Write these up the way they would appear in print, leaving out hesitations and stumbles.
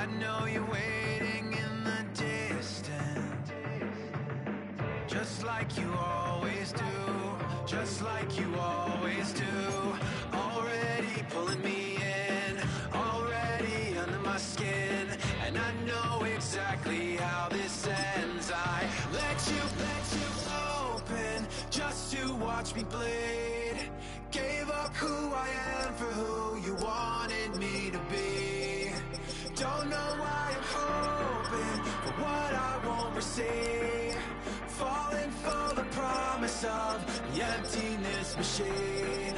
know you're waiting in the distance, just like you always do, just like you always do. Already pulling me in, already under my skin, and I know exactly how this ends. I let you open just to watch me bleed. Gave up who I am for who you wanted me to be. Don't know why I'm hoping for what I won't receive. Falling for the promise of the emptiness machine.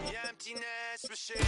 The emptiness machine.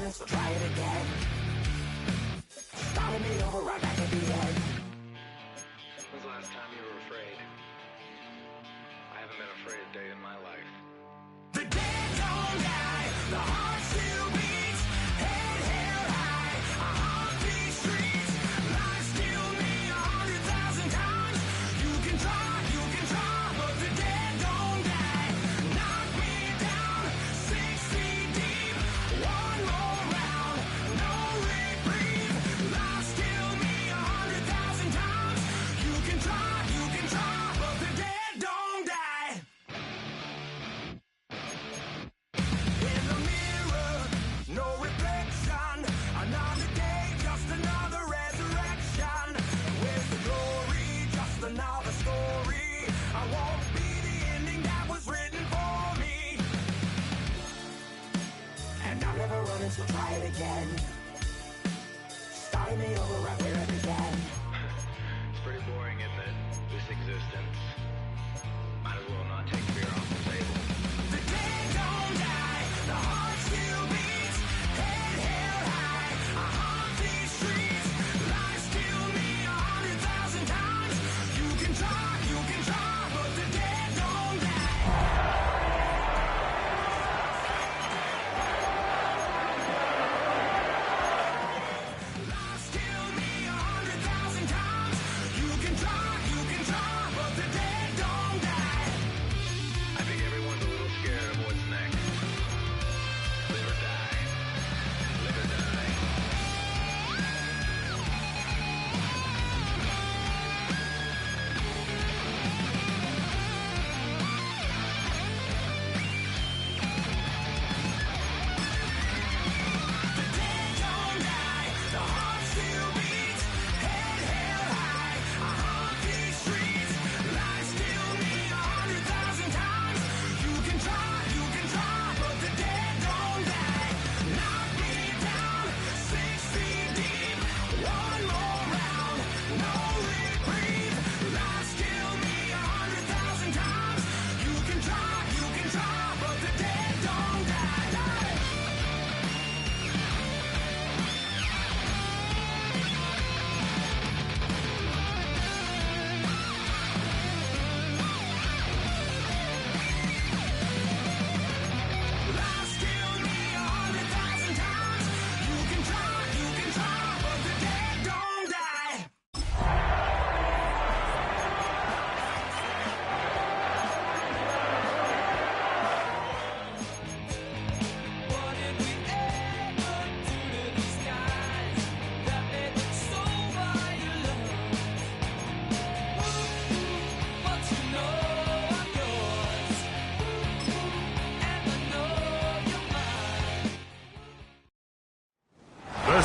So try it again. Starting me over right back at the end. When's the last time you were afraid? I haven't been afraid a day in my life. The dead don't die, the heart still beats, head held high, I haunt these streets, lies kill me 100,000 times. You can try, but the dead don't die. Knock me down 6 feet deep, one more round, no reprieve. Lies kill me 100,000 times. You can try, but the dead don't die. In the mirror, no reflection. Another day, just another resurrection. Where's the glory? Just another story. I won't be the ending that was written for me. And I'm never running, so try it again. Starting me over right where it began. It's pretty boring, isn't it? This existence. Might as well not take fear off the table. The dead don't die, the heart still beats, head held high, I haunt these streets, lies kill me 100,000 times. You can try, but the dead don't die. Lies kill me 100,000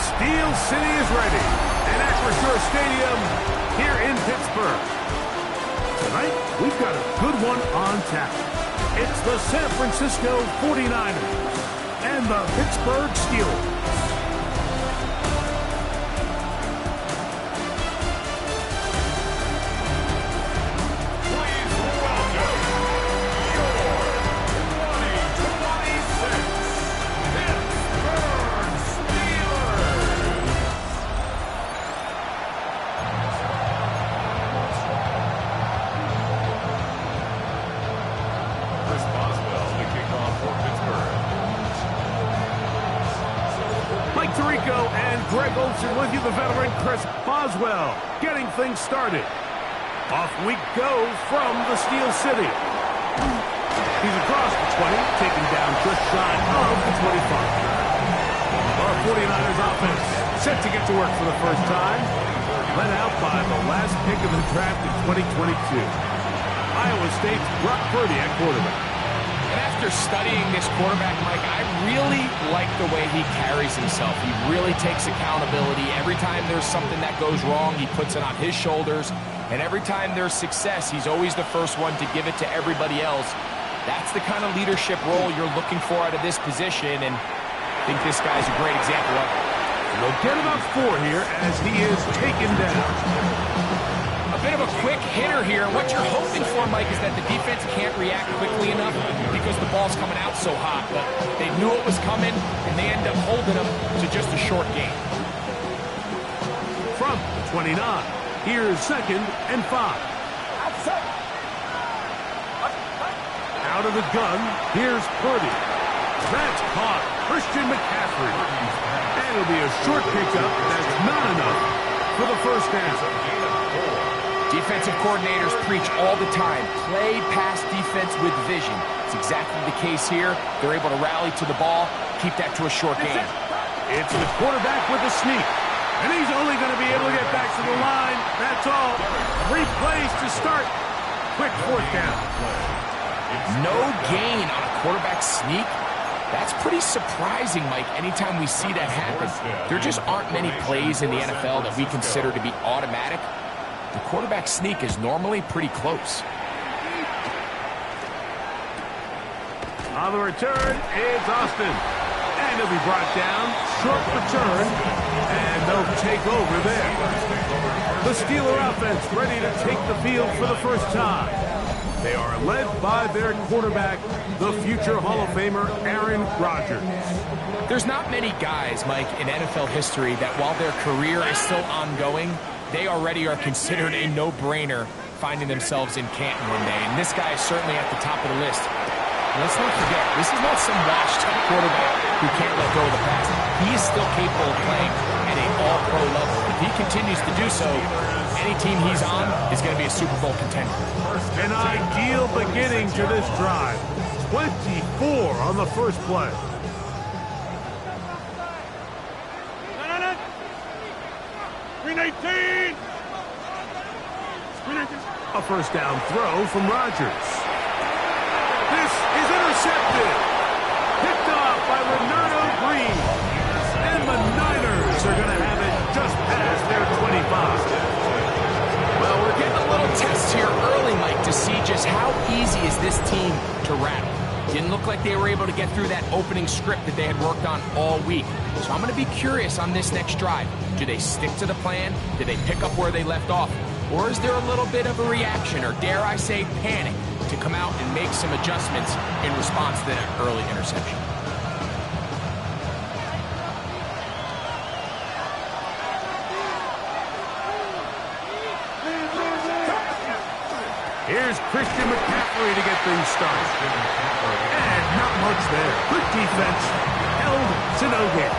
Steel City is ready. And Acrisure Stadium here in Pittsburgh. Tonight, we've got a good one on tap. It's the San Francisco 49ers and the Pittsburgh Steelers. With you, the veteran Chris Boswell, getting things started. Off we go from the Steel City. He's across the 20, taken down just shy of the 25. Our 49ers offense set to get to work for the first time. Led out by the last pick of the draft in 2022. Iowa State's Brock Purdy at quarterback. And after studying this quarterback, Mike, I really like the way he carries himself. He really takes accountability. Every time there's something that goes wrong, he puts it on his shoulders. And every time there's success, he's always the first one to give it to everybody else. That's the kind of leadership role you're looking for out of this position, and I think this guy's a great example of it. They'll get about 4 here as he is taken down. Bit of a quick hitter here. What you're hoping for, Mike, is that the defense can't react quickly enough because the ball's coming out so hot. But they knew it was coming, and they end up holding them to just a short game. From the 29, here's 2nd and 5. Out of the gun, here's Purdy. That's caught. Christian McCaffrey. And it'll be a short pickup. That's not enough for the first down. Defensive coordinators preach all the time, play pass defense with vision. It's exactly the case here. They're able to rally to the ball, keep that to a short game. It's the quarterback with the sneak. And he's only going to be able to get back to the line. That's all. 3 plays to start. Quick 4th down. No gain on a quarterback sneak. That's pretty surprising, Mike, anytime we see that happen. There just aren't many plays in the NFL that we consider to be automatic. The quarterback sneak is normally pretty close. On the return, it's Austin. And he'll be brought down. Short return. And they'll take over there. The Steeler offense ready to take the field for the first time. They are led by their quarterback, the future Hall of Famer, Aaron Rodgers. There's not many guys, Mike, in NFL history that while their career is still ongoing, they already are considered a no-brainer finding themselves in Canton one day. And this guy is certainly at the top of the list. Let's not forget, this is not some washed-up quarterback who can't let go of the pass. He is still capable of playing at an all-pro level. If he continues to do so, any team he's on is going to be a Super Bowl contender. An ideal beginning to this drive. 24 on the first play. Screen 18. A first down throw from Rodgers. This is intercepted. Picked off by Leonardo Green. And the Niners are going to have it just past their 25. Well, we're getting a little test here early, Mike, to see just how easy is this team to rattle. Didn't look like they were able to get through that opening script that they had worked on all week. So I'm going to be curious on this next drive. Do they stick to the plan? Do they pick up where they left off? Or is there a little bit of a reaction, or dare I say panic, to come out and make some adjustments in response to that early interception? Here's Christian McCaffrey to get things started. And not much there. Good defense. Held to no gain.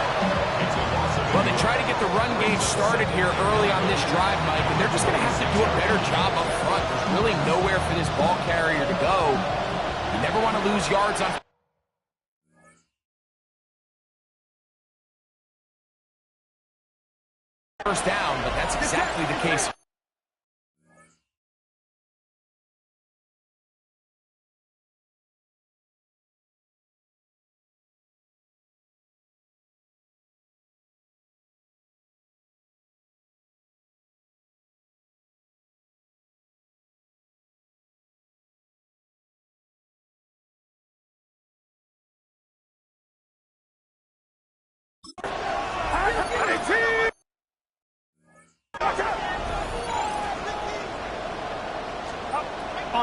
Well, they try to get the run game started here early on this drive, Mike, and they're just going to have to do a better job up front. There's really nowhere for this ball carrier to go. You never want to lose yards on first down, but that's exactly the case.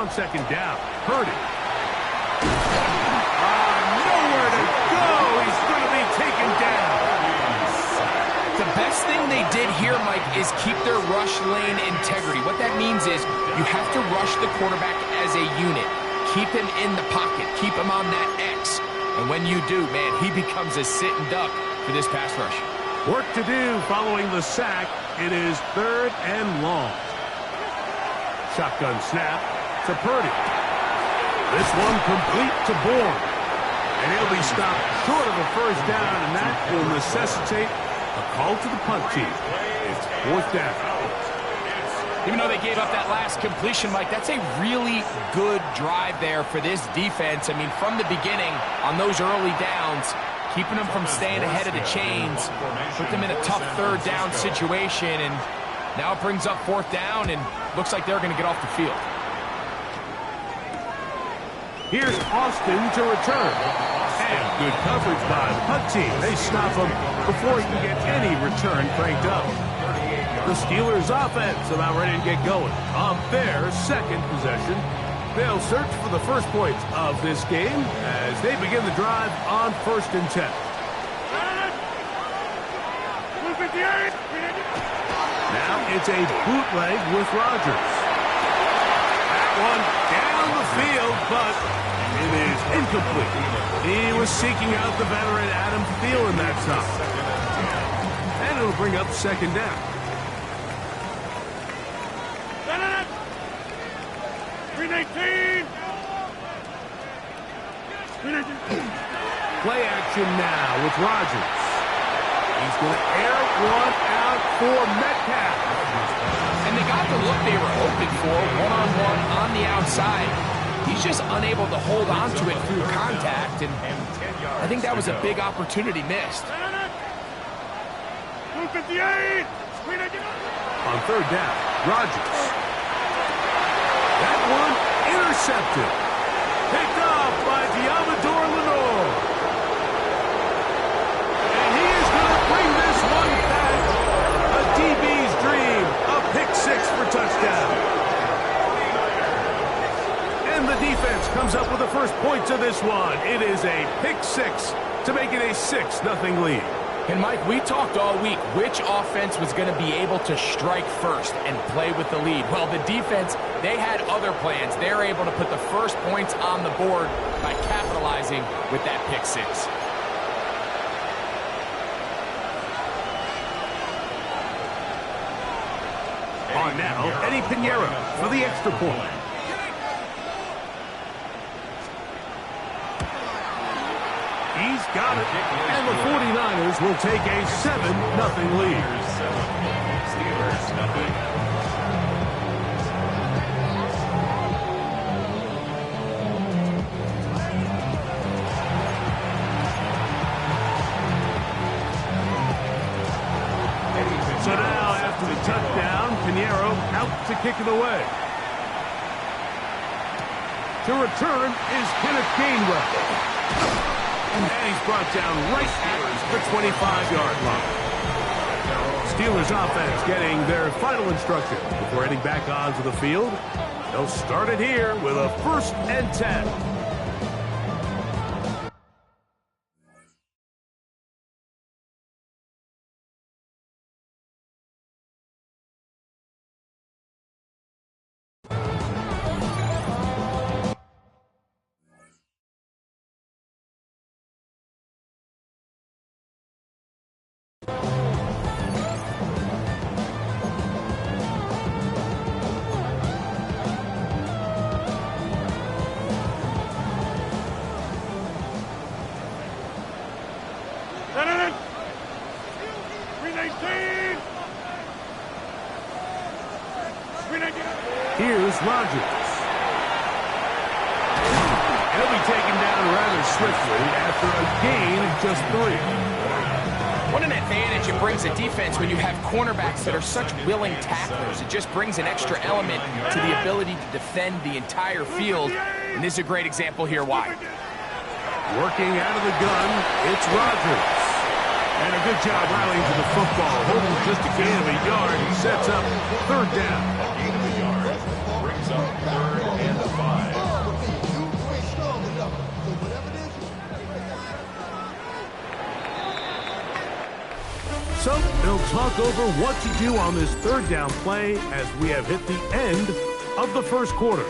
on second down. Purdy. Nowhere to go. He's going to be taken down. The best thing they did here, Mike, is keep their rush lane integrity. What that means is you have to rush the quarterback as a unit. Keep him in the pocket. Keep him on that X. And when you do, man, he becomes a sitting duck for this pass rush. Work to do following the sack. It is 3rd and long. Shotgun snap to Purdy. This one complete to Bourne. And he'll be stopped short of a first down, and that will necessitate a call to the punt team. It's 4th down. Even though they gave up that last completion, Mike, that's a really good drive there for this defense. I mean, from the beginning, on those early downs, keeping them from staying ahead of the chains, put them in a tough 3rd down situation, and now it brings up 4th down, and looks like they're going to get off the field. Here's Austin to return. And good coverage by the punt team. They stop him before he can get any return cranked up. The Steelers' offense about ready to get going on their 2nd possession. They'll search for the first points of this game as they begin the drive on 1st and 10. Now it's a bootleg with Rodgers. That one down the field, but it is incomplete. He was seeking out the veteran Adam Thielen that time. And it'll bring up 2nd down. Play action now with Rodgers. He's going to air one out for Metcalf. And they got the look they were hoping for, one-on-one on the outside. He's just unable to hold on to it through contact, and I think that was a big opportunity missed. On 3rd down, Rodgers. That one intercepted. Picked off by Diamador Lenore. And he is going to bring this one back. A DB's dream. A pick 6 for touchdown. And the defense comes up with the first points of this one. It is a pick 6 to make it a 6-0 lead. And, Mike, we talked all week which offense was going to be able to strike first and play with the lead. Well, the defense, they had other plans. They're able to put the first points on the board by capitalizing with that pick 6. On now, Eddie Pinheiro for the extra point. He's got it. And the 49ers will take a 7-0 lead. So now, after the touchdown, Pinheiro out to kick it away. To return is Kenneth Gainwell. And he's brought down right at the 25-yard line. Steelers offense getting their final instruction before heading back onto the field. They'll start it here with a 1st and 10. Here's Rodgers. He'll be taken down rather swiftly after a gain of just 3. What an advantage it brings a defense when you have cornerbacks that are such willing tacklers. It just brings an extra element to the ability to defend the entire field. And this is a great example here why. Working out of the gun, it's Rodgers. And a good job rallying to the football. Holding just a gain of a yard. He sets up 3rd down. Brings up 3rd and 5. So they'll talk over what to do on this third down play as we have hit the end of the first quarter.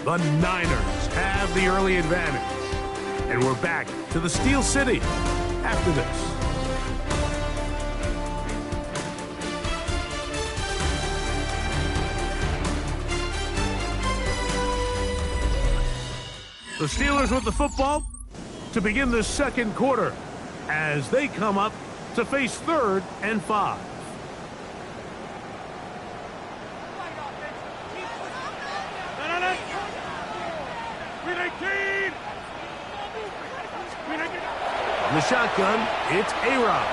The Niners have the early advantage. And we're back to the Steel City after this. The Steelers with the football to begin the second quarter as they come up to face 3rd and 5. On the shotgun, it's A-Rod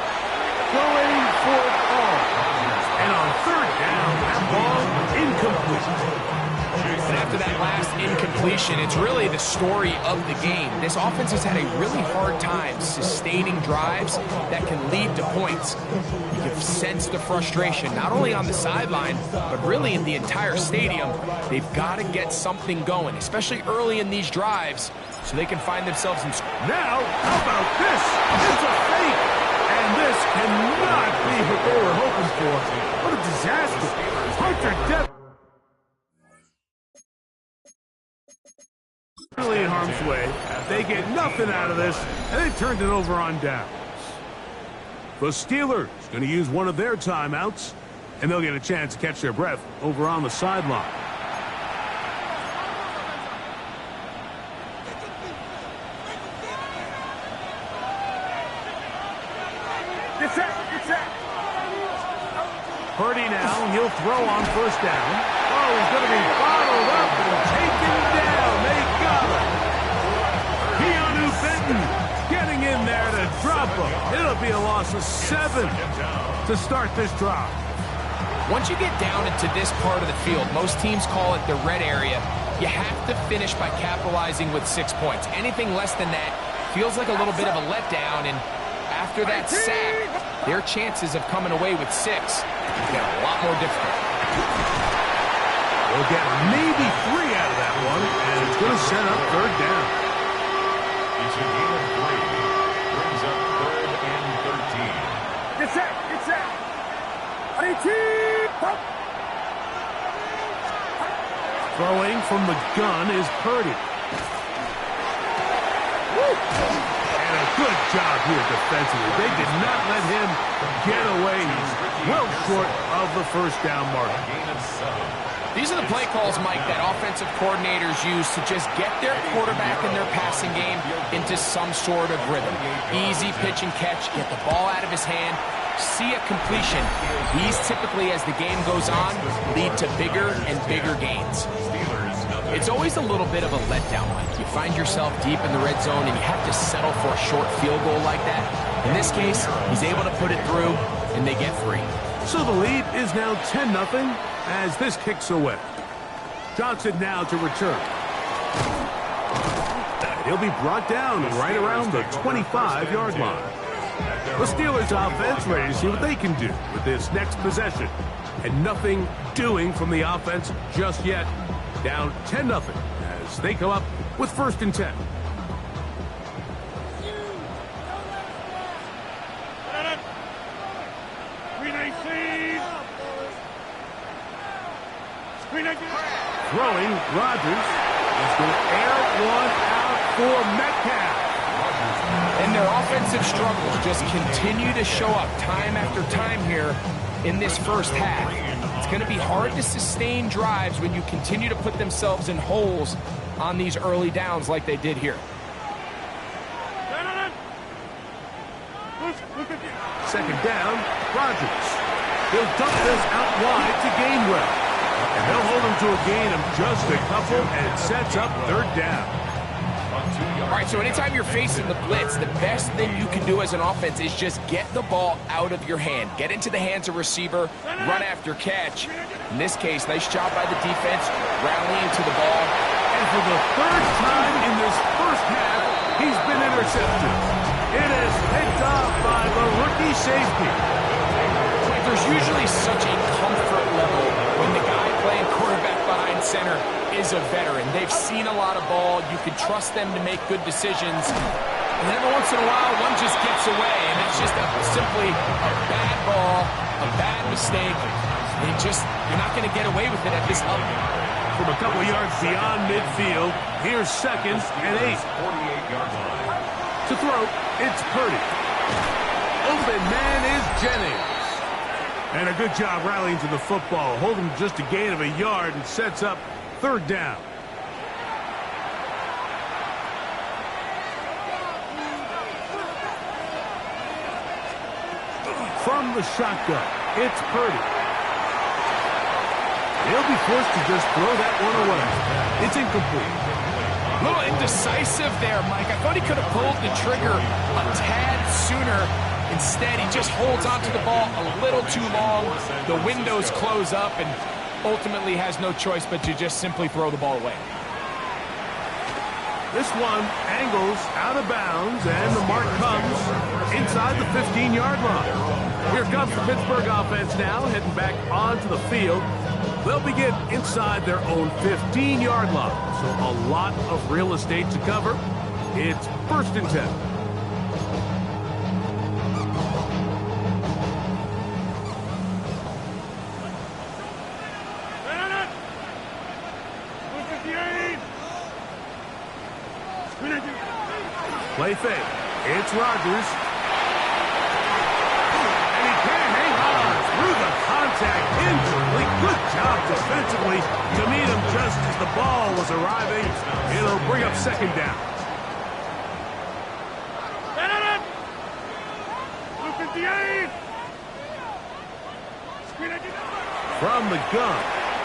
going for it all. And on 3rd down, that ball incomplete. And after that last incompletion, it's really the story of the game. This offense has had a really hard time sustaining drives that can lead to points. You can sense the frustration, not only on the sideline, but really in the entire stadium. They've got to get something going, especially early in these drives, so they can find themselves in... Now, how about this? It's a fake! And this cannot be what they were hoping for. What a disaster. Hunter Depp. Really in harm's way. They get nothing out of this, and they turned it over on downs. The Steelers going to use one of their timeouts, and they'll get a chance to catch their breath over on the sideline. Purdy now, he'll throw on 1st down. Oh, he's going to be bottled up and taken down. They got him. Keanu Benton getting in there to drop him. It'll be a loss of 7 to start this drive. Once you get down into this part of the field, most teams call it the red area. You have to finish by capitalizing with 6 points. Anything less than that feels like a little bit of a letdown, and after that sack, their chances of coming away with 6 get a lot more difficult. They'll get maybe 3 out of that one, and it's going to set up 3rd down. It's a gain of 3. Brings up 3rd and 13. Get set! Get set! Throwing from the gun is Purdy. And a good job here defensively. They did not let him get away. He's well short of the 1st down mark. Gain of 7. These are the play calls, Mike, that offensive coordinators use to just get their quarterback and their passing game into some sort of rhythm. Easy pitch and catch, get the ball out of his hand, see a completion. These typically, as the game goes on, lead to bigger and bigger gains. It's always a little bit of a letdown, Mike. You find yourself deep in the red zone and you have to settle for a short field goal like that. In this case, he's able to put it through, and they get 3. So the lead is now 10-0 as this kicks away. Johnson now to return. He'll be brought down right around the 25-yard line. The Steelers offense ready to see what they can do with this next possession. And nothing doing from the offense just yet. Down 10-0 as they come up with 1st and 10. Throwing, Rodgers is going to air one out for Metcalf. And their offensive struggles just continue to show up time after time here in this first half. It's going to be hard to sustain drives when you continue to put themselves in holes on these early downs like they did here. 2nd down, Rodgers. He'll dump this out wide to Gainwell. And they'll hold him to a gain of just a couple, and it sets up 3rd down. All right, so anytime you're facing the blitz, the best thing you can do as an offense is just get the ball out of your hand. Get into the hands of receiver, run after catch. In this case, nice job by the defense, rallying to the ball. And for the 3rd time in this first half, he's been intercepted. It is picked off by the rookie safety. There's usually such a comfort level when the guy playing quarterback behind center is a veteran. They've seen a lot of ball. You can trust them to make good decisions. And then every once in a while, one just gets away, and it's just simply a bad ball, a bad mistake. And you're not going to get away with it at this level. From a couple yards beyond midfield, here's 2nd and 8. 48-yard line. To throw, it's Purdy. Open man is Jennings. And a good job rallying to the football. Holding just a gain of a yard and sets up 3rd down. From the shotgun, it's Purdy. He'll be forced to just throw that one away. It's incomplete. A little indecisive there, Mike. I thought he could have pulled the trigger a tad sooner. Instead, he just holds onto the ball a little too long. The windows close up and ultimately has no choice but to just simply throw the ball away. This one angles out of bounds, and the mark comes inside the 15-yard line. Here comes the Pittsburgh offense now, heading back onto the field. They'll begin inside their own 15-yard line, so a lot of real estate to cover. It's 1st and 10. Play fake. It's Rodgers. And he can't hang on through the contact. Incomplete. Good job defensively to meet him just as the ball was arriving. It'll bring up 2nd down. From the gun,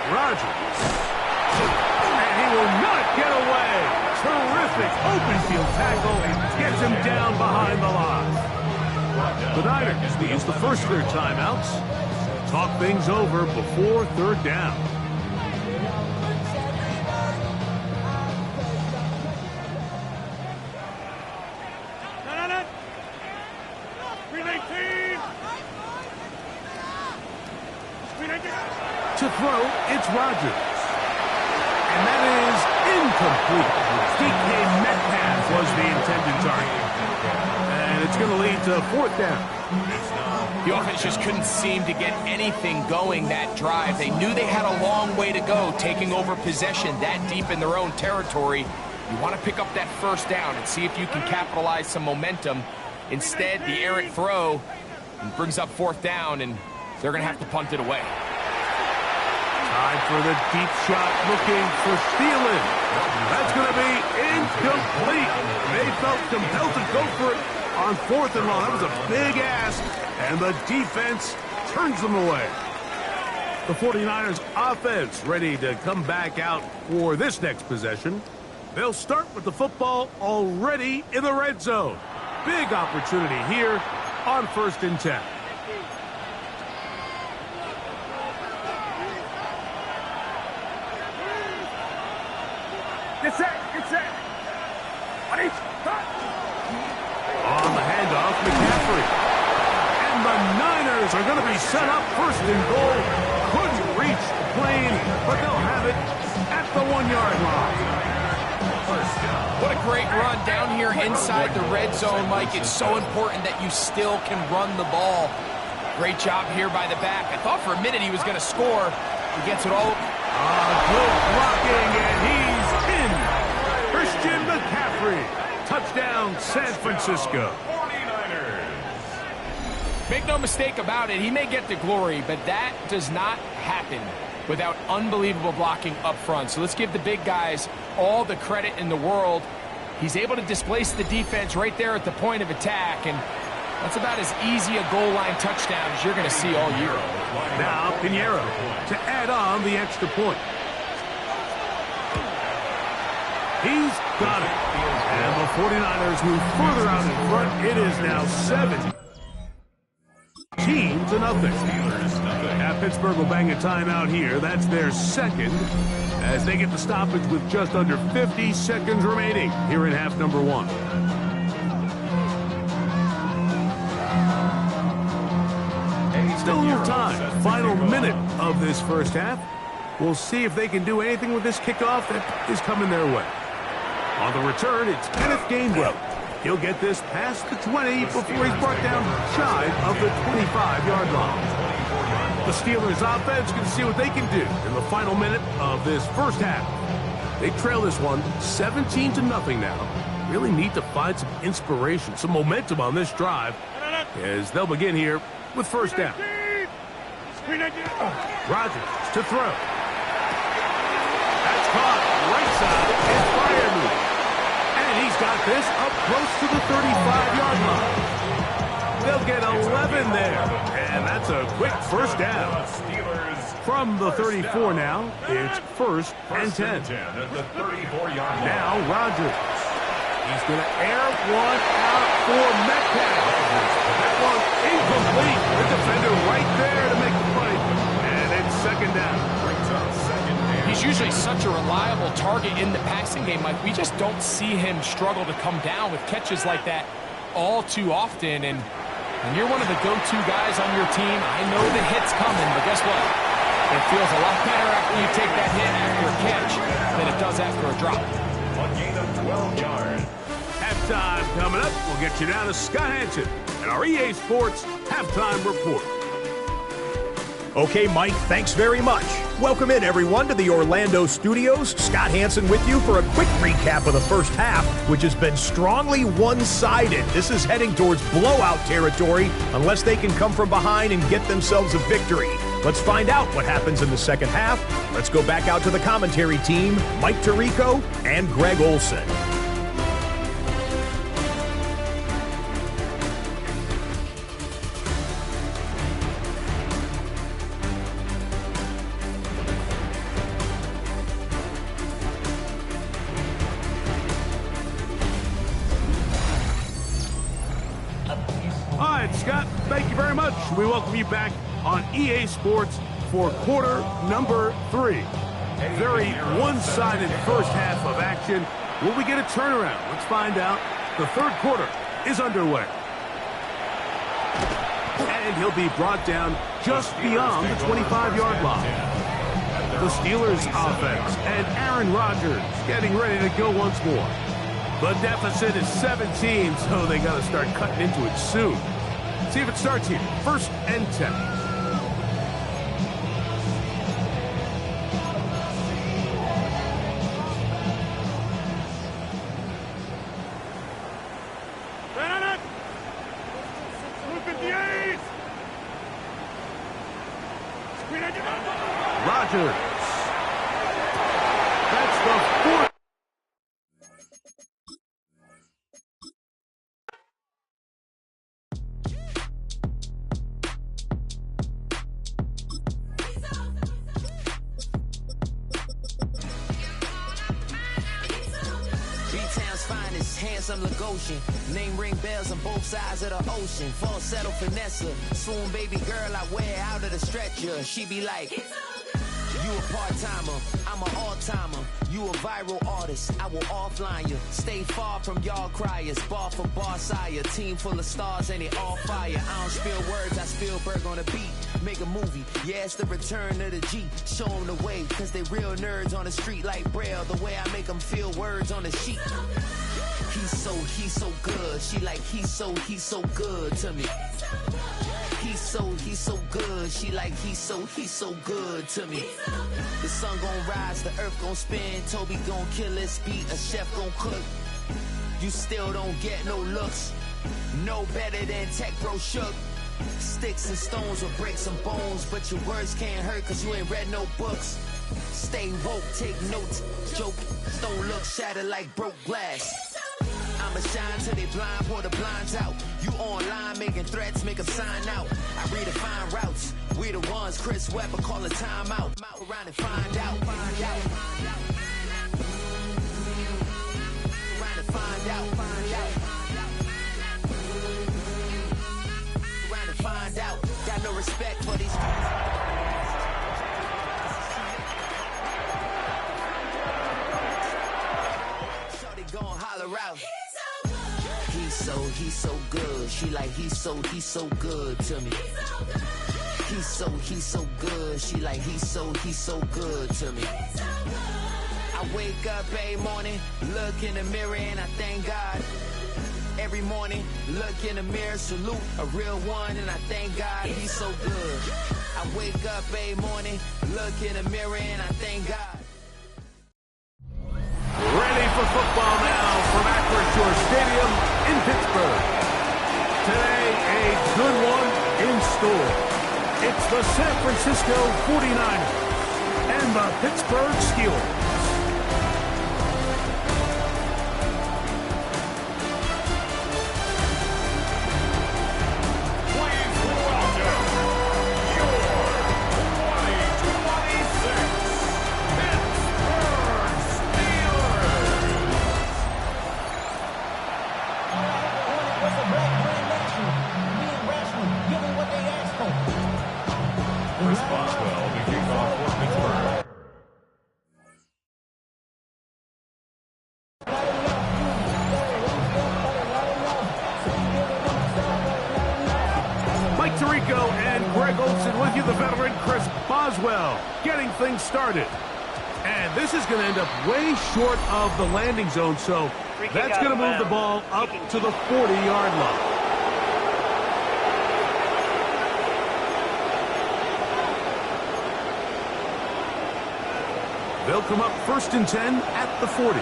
Rodgers. And he will not get away. Terrific open field tackle gets him down behind the line. The Niners use the first of their timeouts. Talk things over before 3rd down. To throw, it's Rodgers. And that is incomplete. DK Metcalf was the intended target. And it's going to lead to 4th down. The offense just couldn't seem to get anything going that drive. They knew they had a long way to go, taking over possession that deep in their own territory. You want to pick up that 1st down and see if you can capitalize some momentum. Instead, the errant throw brings up 4th down, and they're going to have to punt it away. Time for the deep shot, looking for Thielen. That's going to be incomplete. They felt compelled to go for it on 4th and long. That was a big ask, and the defense turns them away. The 49ers offense ready to come back out for this next possession. They'll start with the football already in the red zone. Big opportunity here on 1st and 10. Get set. On the handoff, McCaffrey. And the Niners are going to be set up 1st and goal. Couldn't reach the plane, but they'll have it at the 1-yard line. What a great run down here inside the red zone, Mike. It's so important that you still can run the ball. Great job here by the back. I thought for a minute he was going to score. He gets it all. Good blocking, and he's in. Christian McCaffrey. Touchdown, San Francisco. 49ers. Make no mistake about it, he may get the glory, but that does not happen without unbelievable blocking up front. So let's give the big guys all the credit in the world. He's able to displace the defense right there at the point of attack, and that's about as easy a goal line touchdown as you're going to see all year. Now Pinheiro to add on the extra point. He's got it. And the 49ers move further out in front. It is now 17-0. Now Pittsburgh will bang a timeout here. That's their 2nd as they get the stoppage with just under 50 seconds remaining here in half number 1. Still a little time. Final minute of this first half. We'll see if they can do anything with this kickoff that is coming their way. On the return, it's Kenneth Gainwell. He'll get this past the 20 before he's brought down shy of the 25-yard line. The Steelers offense can see what they can do in the final minute of this first half. They trail this one 17-0 now. Really need to find some inspiration, some momentum on this drive as they'll begin here with first down. Rodgers to throw. That's caught right side and fire move. And he's got this up close to the 35-yard line. They'll get 11 there. And that's a quick first down. From the 34 now, it's first and 10. Now Rodgers. He's going to air one out for Metcalf. That one incomplete. The defender right there to make the play. And it's second down. He's usually such a reliable target in the passing game. Like, we just don't see him struggle to come down with catches like that all too often. And when you're one of the go-to guys on your team, I know the hit's coming, but guess what? It feels a lot better after you take that hit after a catch than it does after a drop. A gain of 12 yards. Halftime coming up. We'll get you down to Scott Hansen and our EA Sports Halftime Report. Okay, Mike, thanks very much. Welcome in, everyone, to the Orlando studios. Scott Hansen with you for a quick recap of the first half, which has been strongly one-sided. This is heading towards blowout territory unless they can come from behind and get themselves a victory. Let's find out what happens in the second half. Let's go back out to the commentary team, Mike Tirico and Greg Olson. Scott, thank you very much. We welcome you back on EA Sports for quarter number 3. Very one-sided first half of action. Will we get a turnaround? Let's find out. The third quarter is underway. And he'll be brought down just beyond the 25-yard line. The Steelers offense and Aaron Rodgers getting ready to go once more. The deficit is 17, so they got to start cutting into it soon. See if it starts here. First and 10. Rodgers. That's the fourth. Handsome Lagosian, name ring bells on both sides of the ocean. Falsetto finesse, swoon baby girl I wear out of the stretcher. She be like, you a part-timer, I'm an all-timer. You a viral artist, I will offline you. Stay far from y'all criers, bar for bar sire. Team full of stars and they all fire. I don't spill words, I Spielberg on a beat. Make a movie, yeah, it's the return of the G. Show them the way, cause they real nerds on the street like Braille. The way I make them feel words on the sheet. He's so good. She like, he's so good to me. He's so good. She like, he's so good to me. The sun gon' rise, the earth gon' spin. Toby gon' kill this beat, a chef gon' cook. You still don't get no looks. No better than Tech Bro Shook. Sticks and stones will break some bones, but your words can't hurt cause you ain't read no books. Stay woke, take notes, joke. Don't look shattered like broke glass. I'ma shine till they blind, pour the blinds out. You online making threats, make them sign out. I redefine routes. We the ones Chris Webber call a timeout. Around and find out. Around and find out. Around and find out. Got no respect for these. Shorty gon' holler out. He's so good. She like, he's so good to me. He's so good. She like, he's so good to me. I wake up every morning, look in the mirror and I thank God. every morning. Look in the mirror, salute a real one, and I thank God he's so good. I wake up every morning, look in the mirror, and I thank God. Ready for football now from Acrisure Stadium in Pittsburgh. Today, a good one in store. It's the San Francisco 49ers and the Pittsburgh Steelers. Getting things started. And this is going to end up way short of the landing zone, so that's going to move the ball up to the 40-yard line. They'll come up 1st and 10 at the 40.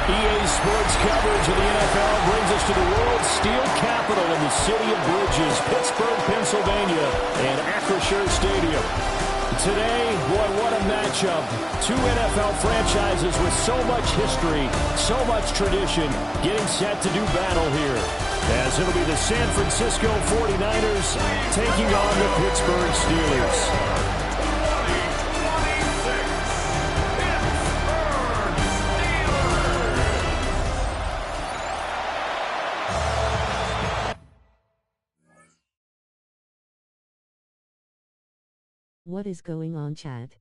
EA Sports coverage of the NFL brings us to the world's steel capital in the city of bridges, Pittsburgh, Pennsylvania, and Acrisure Stadium. Today, boy, what a matchup. Two NFL franchises with so much history, so much tradition, getting set to do battle here. As it'll be the San Francisco 49ers taking on the Pittsburgh Steelers. What is going on, chat?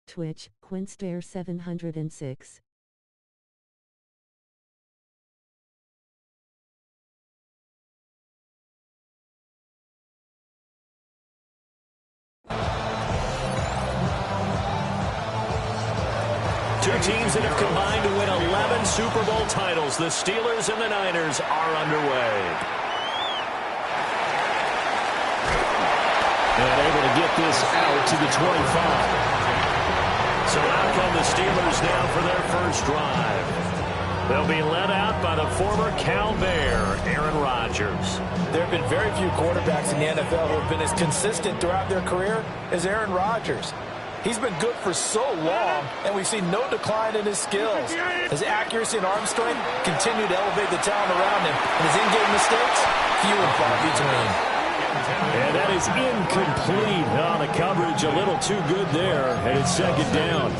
Twitch, Quinstair 706. Two teams that have combined to win 11 Super Bowl titles. The Steelers and the Niners are underway. And able to get this out to the 25. So out come the Steelers now for their first drive. They'll be led out by the former Cal Bear, Aaron Rodgers. There have been very few quarterbacks in the NFL who have been as consistent throughout their career as Aaron Rodgers. He's been good for so long, and we've seen no decline in his skills. His accuracy and arm strength continue to elevate the talent around him, and his in-game mistakes, few and far between. And that is incomplete. The coverage a little too good there, and it's second down.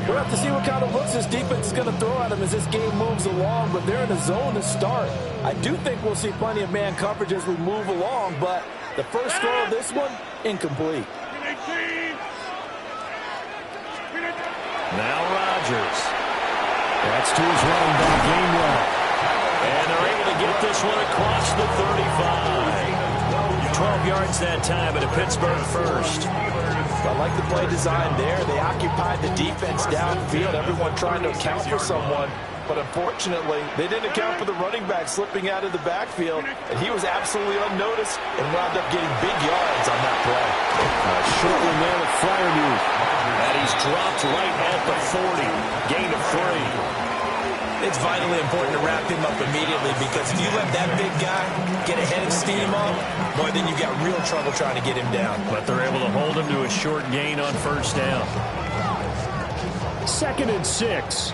We'll have to see what kind of looks this defense is going to throw at him as this game moves along, but they're in a zone to start. I do think we'll see plenty of man coverage as we move along, but the first throw of this one, incomplete. Now Rodgers. That's to his running back, Gainwell. And they're able to get this one across the 35. 12 yards that time, and a Pittsburgh first. I like the play design there. They occupied the defense downfield, everyone trying to account for someone. but unfortunately, they didn't account for the running back slipping out of the backfield, and he was absolutely unnoticed and wound up getting big yards on that play. Short one there with Freiermuth. And he's dropped right at the 40. Gain of 3. It's vitally important to wrap him up immediately because if you let that big guy get ahead and steam up, boy, then you got real trouble trying to get him down. But they're able to hold him to a short gain on first down. 2nd and 6.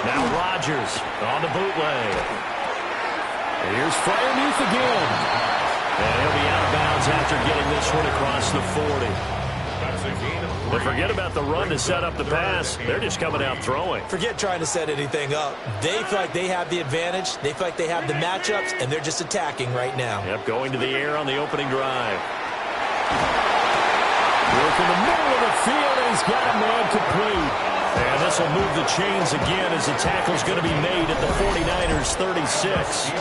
Now Rodgers on the bootleg. Here's Freiermuth again. And he'll be out of bounds after getting this one across the 40. But forget about the run to set up the pass. They're just coming out throwing. Forget trying to set anything up. They feel like they have the advantage. They feel like they have the matchups, and they're just attacking right now. Yep, going to the air on the opening drive. Work in the middle of the field, and he's got a man complete. And this will move the chains again as the tackle's going to be made at the 49ers 36.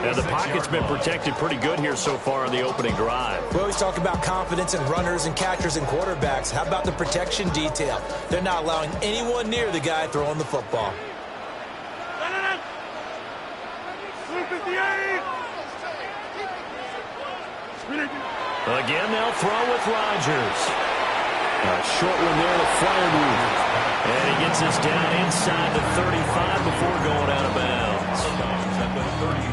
And the pocket's been protected pretty good here so far on the opening drive. We always talk about confidence in runners and catchers and quarterbacks. How about the protection detail? They're not allowing anyone near the guy throwing the football. Again, they'll throw with Rodgers. A short one there to Freiermuth. And he gets us down inside the 35 before going out of bounds.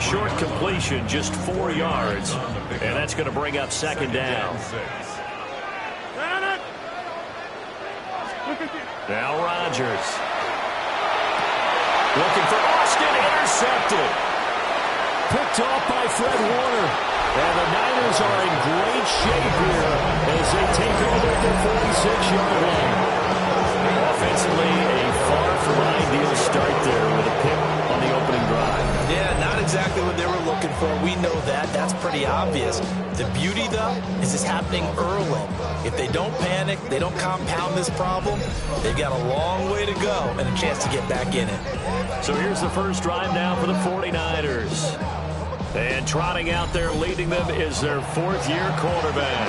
Short completion, just 4 yards. And that's going to bring up 2nd down. Now Rodgers. Looking for Austin, intercepted. Picked off by Fred Warner. And the Niners are in great shape here as they take over at their 46-yard line. Offensively, a far from ideal start there with a pick on the opening drive. Yeah, not exactly what they were looking for. We know that. That's pretty obvious. The beauty, though, is it's happening early. If they don't panic, they don't compound this problem, they've got a long way to go and a chance to get back in it. So here's the first drive now for the 49ers. And trotting out there leading them is their 4th-year quarterback.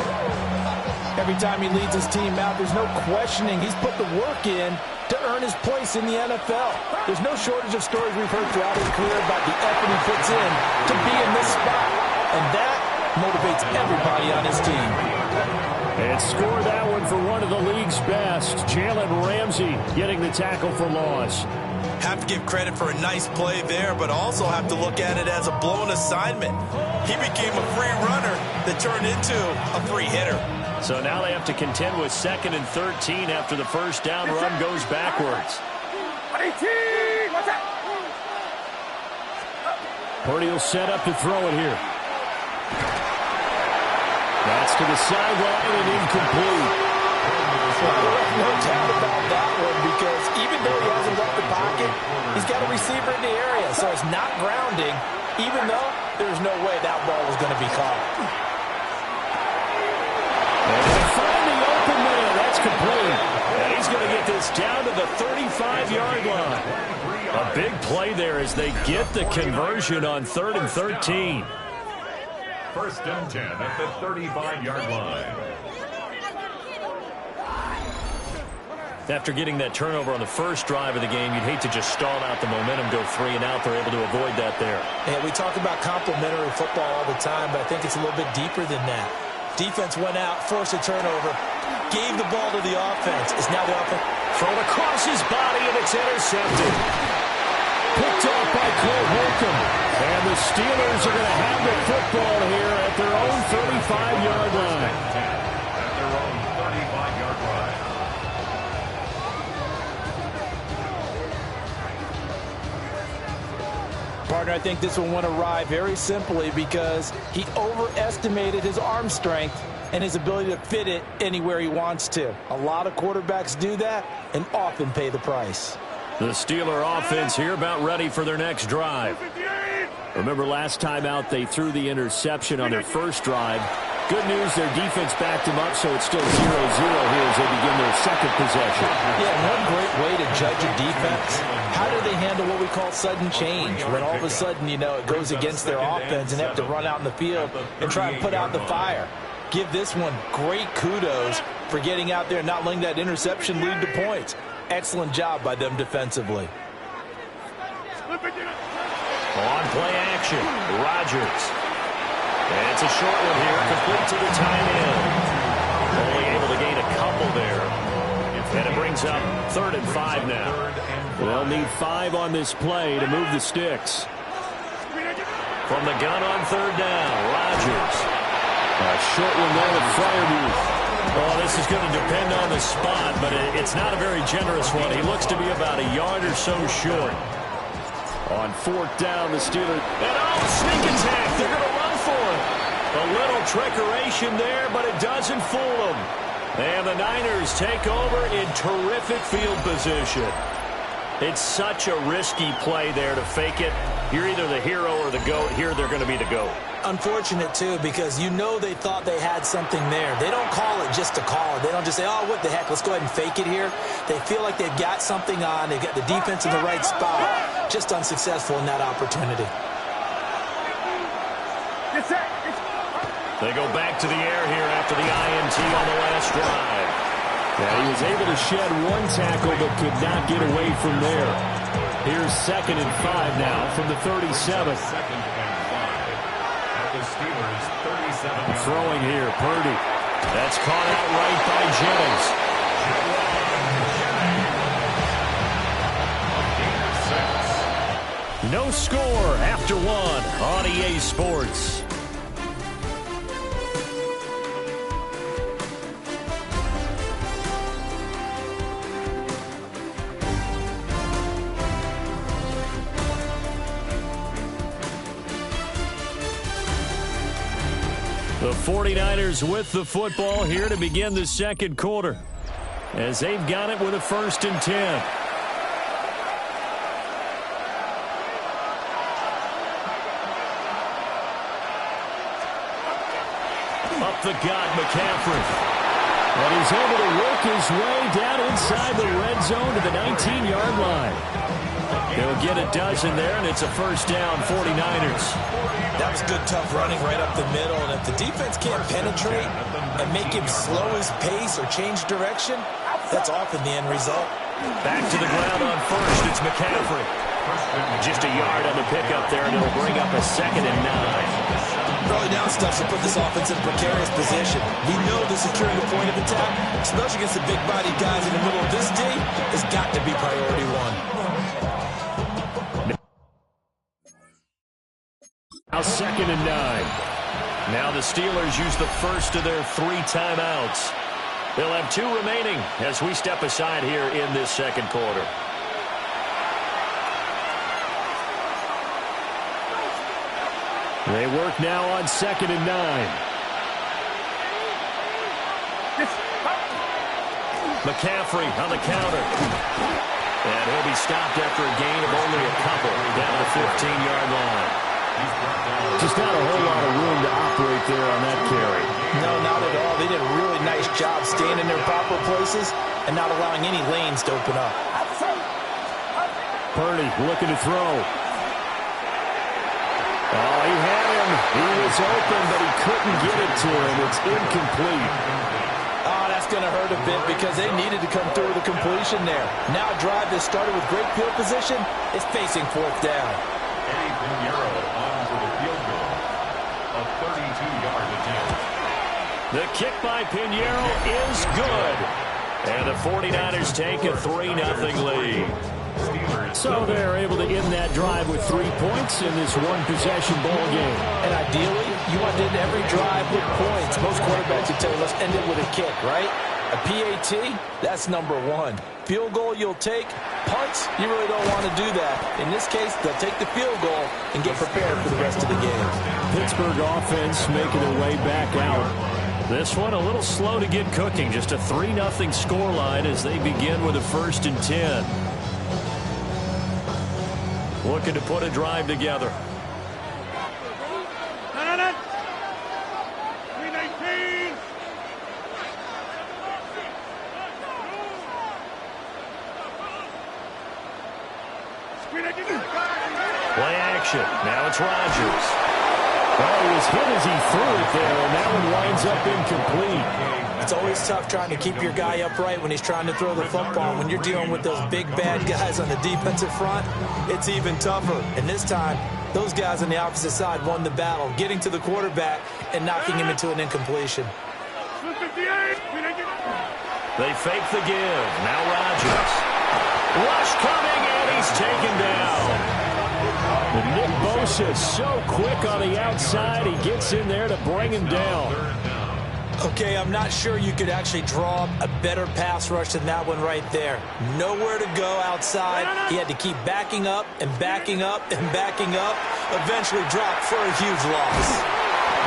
Every time he leads his team out, there's no questioning. He's put the work in to earn his place in the NFL. There's no shortage of stories we've heard throughout his career about the effort he puts in to be in this spot. And that motivates everybody on his team. And score that one for one of the league's best. Jalen Ramsey getting the tackle for loss. Have to give credit for a nice play there, but also have to look at it as a blown assignment. He became a free runner that turned into a free hitter. So now they have to contend with 2nd and 13 after the first down run goes backwards. Purdy will set up to throw it here. That's to the sideline and incomplete. No doubt about that one, because even though he hasn't left the pocket, he's got a receiver in the area, so it's not grounding, even though there's no way that ball was going to be caught. And they find the open man. That's complete. And he's going to get this down to the 35-yard line. A big play there as they get the conversion on 3rd and 13. 1st and 10 at the 35-yard line. After getting that turnover on the first drive of the game, you'd hate to just stall out the momentum, go 3 and out. They're able to avoid that there. Yeah, we talk about complementary football all the time, but I think it's a little bit deeper than that. Defense went out, forced a turnover, gave the ball to the offense. It's now the offense. Thrown across his body, and it's intercepted. Picked off by Cole Holcomb. And the Steelers are going to have the football here at their own 35-yard line. At their own 35-yard line. Partner, I think this one went awry very simply because he overestimated his arm strength and his ability to fit it anywhere he wants to. A lot of quarterbacks do that and often pay the price. The Steeler offense here about ready for their next drive. Remember last time out they threw the interception on their first drive. Good news, their defense backed them up, so it's still 0-0 here as they begin their second possession. Yeah, one great way to judge a defense. How do they handle what we call sudden change? When all of a sudden, you know, it goes against their offense and they have to run out in the field and try and put out the fire. Give this one great kudos for getting out there and not letting that interception lead to points. Excellent job by them defensively. On play action, Rodgers. And it's a short one here, complete to the tight end. Only able to gain a couple there. And it brings up 3rd and 5 now. They'll need 5 on this play to move the sticks. From the gun on 3rd down, Rodgers. A short one there with Freiermuth. Well, this is going to depend on the spot, but it's not a very generous one. He looks to be about a yard or so short. On 4th down, the Steelers. And sneak attack. They're going to run for it. A little trickeration there, but it doesn't fool them. And the Niners take over in terrific field position. It's such a risky play there to fake it. You're either the hero or the GOAT. Here they're going to be the GOAT. Unfortunate, too, because you know they thought they had something there. They don't call it just to call it. They don't just say, oh, what the heck, let's go ahead and fake it here. They feel like they've got something on. They've got the defense in the right spot. Just unsuccessful in that opportunity. They go back to the air here after the INT on the last drive. Yeah, he was able to shed one tackle but could not get away from there. Here's 2nd and 5 now from the 37. Throwing here, Purdy. That's caught out right by Jennings. No score after 1 on EA Sports. The 49ers with the football here to begin the second quarter, as they've got it with a 1st and 10. Up the gut, McCaffrey. And he's able to work his way down inside the red zone to the 19-yard line. He'll get a dozen there, and it's a 1st down, 49ers. That was good, tough running right up the middle. And if the defense can't penetrate and make him slow his pace or change direction, that's often the end result. Back to the ground on 1st. It's McCaffrey. Just a yard on the pickup there, and it'll bring up a 2nd and 9. Early down stuff should put this offense in a precarious position. We know the securing the point of attack, especially against the big-bodied guys in the middle of this D, has got to be priority 1. Now 2nd and 9. Now the Steelers use the first of their 3 timeouts. They'll have 2 remaining as we step aside here in this second quarter. They work now on 2nd and 9. McCaffrey on the counter. And he'll be stopped after a gain of only a couple down the 15-yard line. Just not a whole lot of room to operate there on that carry. No, not at all. They did a really nice job staying in their proper places and not allowing any lanes to open up. Purdy looking to throw. Oh, he had him. He was open, but he couldn't get it to him. It's incomplete. Oh, that's going to hurt a bit because they needed to come through with a completion there. Now a drive that started with great field position is facing 4th down. The kick by Pinheiro is good. And the 49ers take a 3-0 lead. So they're able to end that drive with 3 points in this one-possession ball game. And ideally, you want to end every drive with points. Most quarterbacks would tell you, let's end it with a kick, right? A PAT, that's number 1. Field goal you'll take. Punts, you really don't want to do that. In this case, they'll take the field goal and get prepared for the rest of the game. Pittsburgh offense making their way back out. This one a little slow to get cooking. Just a 3-0 scoreline as they begin with a 1st and 10. Looking to put a drive together. action. Now it's Rodgers. Well, he was hit as he threw it there, and that one winds up incomplete. It's always tough trying to keep your guy upright when he's trying to throw the football. When you're dealing with those big, bad guys on the defensive front, it's even tougher. And this time, those guys on the opposite side won the battle, getting to the quarterback and knocking him into an incompletion. They fake the give. Now Rodgers. Rush coming, and he's taken down. And Nick Bosa is so quick on the outside. He gets in there to bring him down. Okay, I'm not sure you could actually draw up a better pass rush than that one right there. Nowhere to go outside. He had to keep backing up and backing up and backing up. Eventually dropped for a huge loss.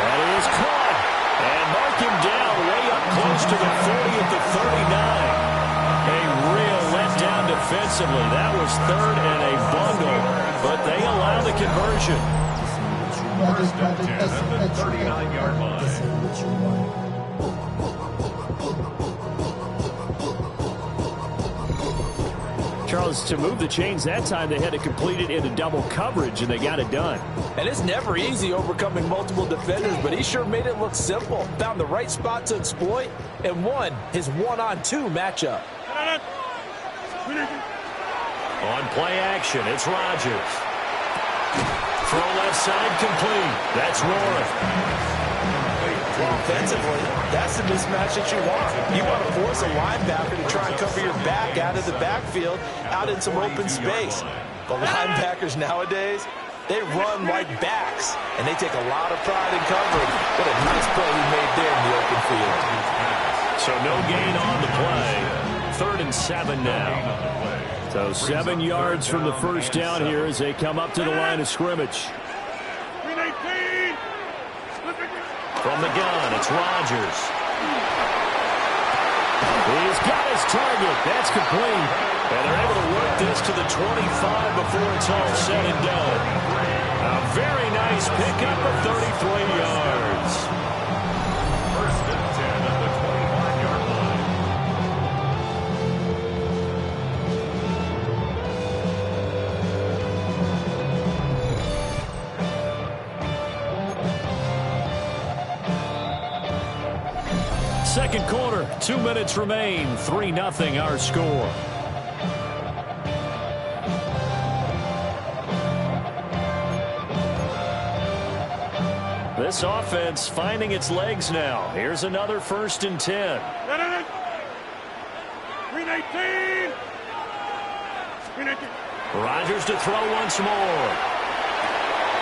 That is caught. And mark him down way up close to the 40 at the 39. A real letdown defensively. That was third and a bundle, but they allow the conversion. First and 10 at the 39-yard line. Charles, to move the chains that time, they had to complete it into double coverage, and they got it done. And it's never easy overcoming multiple defenders, but he sure made it look simple. Found the right spot to exploit and won his one-on-two matchup. On play action, it's Rodgers. Throw left side complete. That's Warren. Offensively, that's the mismatch that you want. You want to force a linebacker to try and cover your back out of the backfield, out in some open space. The linebackers nowadays, they run like backs, and they take a lot of pride in covering. What a nice play he made there in the open field. So no gain on the play. 3rd and 7 now. So 7 yards from the first down here as they come up to the line of scrimmage. From the gun, it's Rodgers. He's got his target. That's complete. And they're able to work this to the 25 before it's all said and done. A very nice pickup of 33 yards. First and 10 at the 25-yard line. Second quarter, 2 minutes remain. 3-0 our score. This offense finding its legs now. Here's another 1st and 10. Rodgers to throw once more.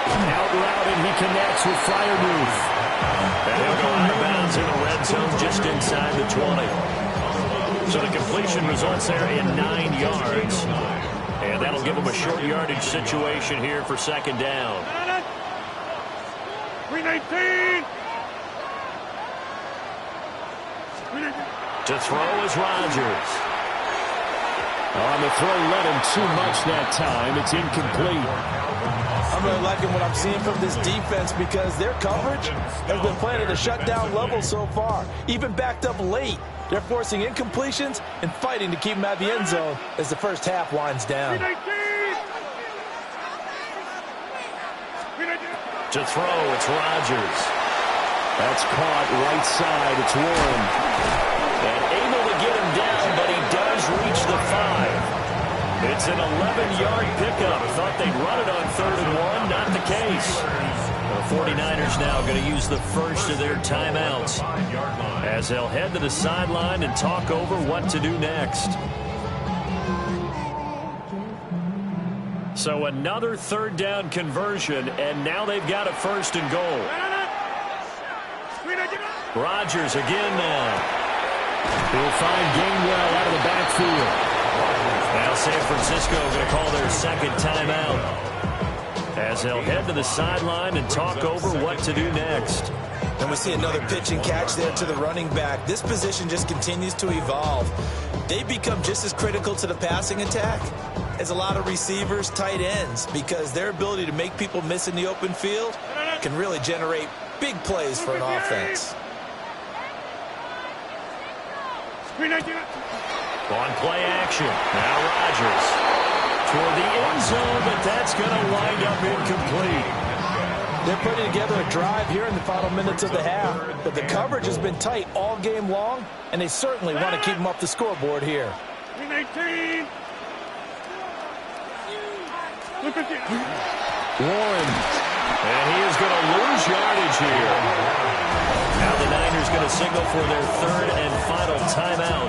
Out route, and he connects with Freiermuth. And he'll go out of bounds in the red zone just inside the 20. So the completion results there in 9 yards. And that'll give them a short yardage situation here for 2nd down. To throw is Rodgers. On the throw, led him too much that time. It's incomplete. I'm really liking what I'm seeing from this defense because their coverage has been playing at a shutdown level so far. Even backed up late, they're forcing incompletions and fighting to keep them out of the end zone as the first half winds down. To throw, it's Rodgers. That's caught right side. It's Warren. And able to get him down, but he does reach the 5. It's an 11-yard pickup. Thought they'd run it on 3rd and 1. Not the case. The 49ers now going to use the first of their timeouts as they'll head to the sideline and talk over what to do next. So another 3rd down conversion, and now they've got a 1st and goal. Rodgers again now. He'll find Gainwell out of the backfield. Now San Francisco going to call their 2nd timeout as they'll head to the sideline and talk over what to do next. And we see another pitch and catch there to the running back. This position just continues to evolve. They become just as critical to the passing attack as a lot of receivers, tight ends, because their ability to make people miss in the open field can really generate big plays for an offense. On play action, now Rodgers. for the end zone, but that's going to wind up incomplete. They're putting together a drive here in the final minutes of the half, but the coverage has been tight all game long, and they certainly want to keep them up the scoreboard here. 18. Look at you. Warren, and he is going to lose yardage here. Now the Niners going to signal for their third and final timeout,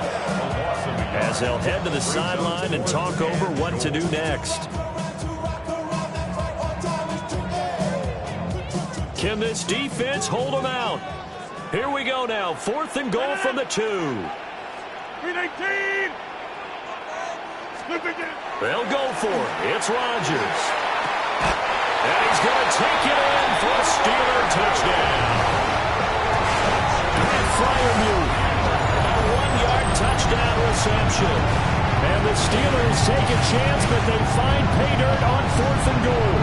as they'll head to the sideline and talk over what to do next. Can this defense hold them out? Here we go now. 4th and goal from the 2. 18. They'll go for it. It's Rodgers. And he's going to take it in for a Steeler touchdown. And Freiermuth, a 1-yard touchdown reception. And the Steelers take a chance, but they find pay dirt on 4th and goal.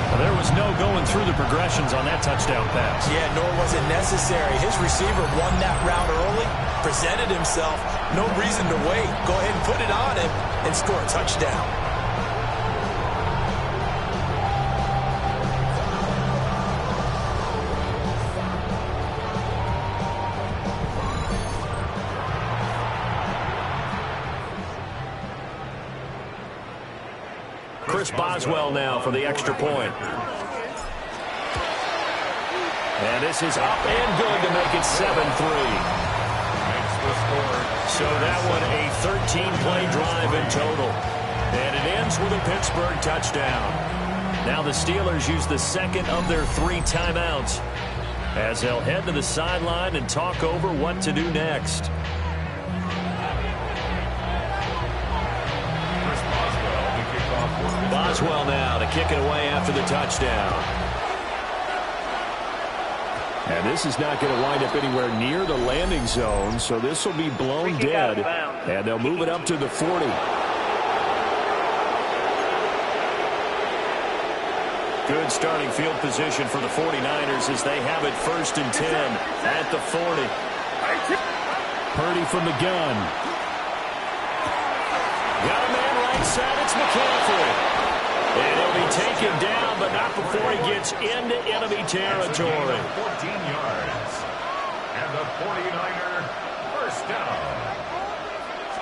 Well, there was no going through the progressions on that touchdown pass. Yeah, nor was it necessary. His receiver won that route early, presented himself. No reason to wait. Go ahead and put it on him and score a touchdown. Chris Boswell now for the extra point. And this is up and good to make it 7-3. So that one a 13-play drive in total. And it ends with a Pittsburgh touchdown. Now the Steelers use the second of their 3 timeouts, as they'll head to the sideline and talk over what to do next. Boswell now to kick it away after the touchdown. And this is not going to wind up anywhere near the landing zone, so this will be blown dead. And they'll move it up to the 40. Good starting field position for the 49ers as they have it 1st and 10 at the 40. Purdy from the gun. Got a man right side. It's McCaffrey. And he'll be taken down, but not before he gets into enemy territory. 14 yards. And the 49er first down.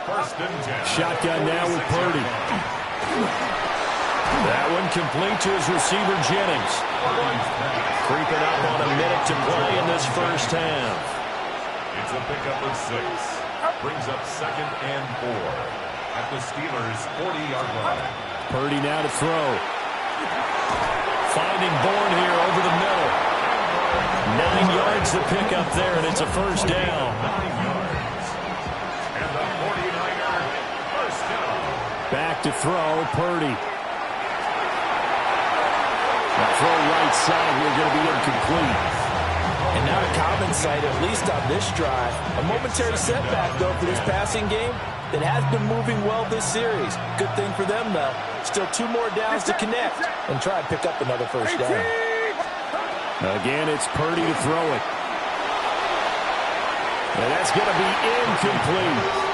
1st and 10. Shotgun now with Purdy. That one complete to his receiver, Jennings. Creeping up on a minute to play in this first half. It's a pickup of 6. Brings up 2nd and 4 at the Steelers' 40-yard line. Purdy now to throw. Finding Bourne here over the middle. 9 yards to pick up there, and it's a first down. 9 yards. And the 49er first down. Back to throw, Purdy. The throw right side here going to be incomplete. And not a common sight, at least on this drive. A momentary setback, though, for this passing game that has been moving well this series. Good thing for them, though. Still 2 more downs to connect and try and pick up another first down. Again, it's Purdy to throw it. And that's going to be incomplete.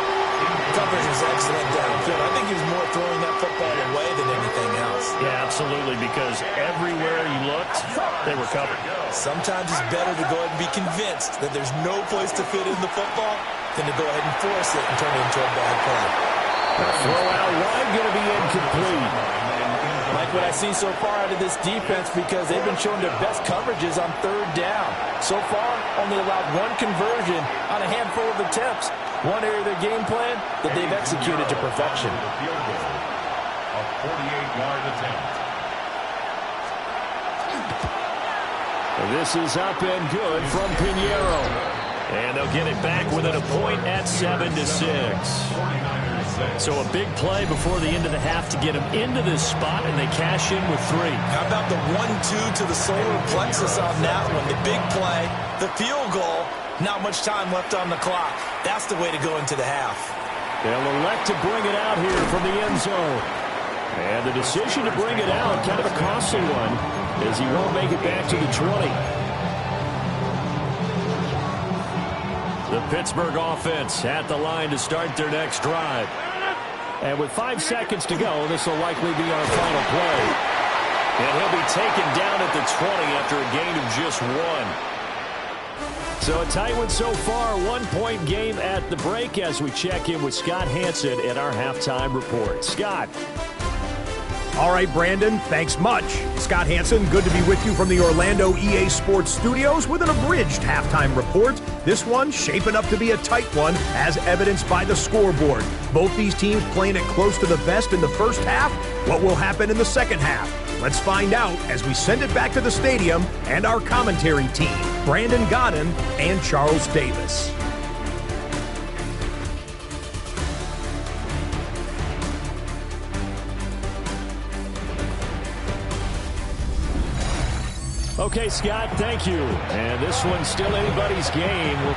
Coverage is excellent downfield. I think he was more throwing that football away than anything else. Yeah, absolutely, because everywhere he looked, they were covered. Sometimes it's better to go ahead and be convinced that there's no place to fit in the football than to go ahead and force it and turn it into a bad play. The throw out wide going to be incomplete. Like what I see so far out of this defense, because they've been showing their best coverages on 3rd down. So far, only allowed 1 conversion on a handful of attempts. One area of their game plan that they've executed to perfection. A 48-yard attempt. This is up and good from Pinheiro. And they'll get it back within a point at 7-6. So a big play before the end of the half to get them into this spot, and they cash in with 3. How about the 1-2 to the solar plexus on that one? The big play, the field goal, not much time left on the clock. That's the way to go into the half. They'll elect to bring it out here from the end zone. And the decision to bring it out, kind of a costly one, as he won't make it back to the 20. The Pittsburgh offense at the line to start their next drive. And with 5 seconds to go, this will likely be our final play. And he'll be taken down at the 20 after a gain of just 1. So a tight one so far, 1-point game at the break as we check in with Scott Hanson at our halftime report. Scott. All right, Brandon, thanks much. Scott Hanson, good to be with you from the Orlando EA Sports Studios with an abridged halftime report. This one shaping up to be a tight one, as evidenced by the scoreboard. Both these teams playing it close to the vest in the first half. What will happen in the second half? Let's find out as we send it back to the stadium and our commentary team, Brandon Godden and Charles Davis. Okay, Scott, thank you. And this one's still anybody's game.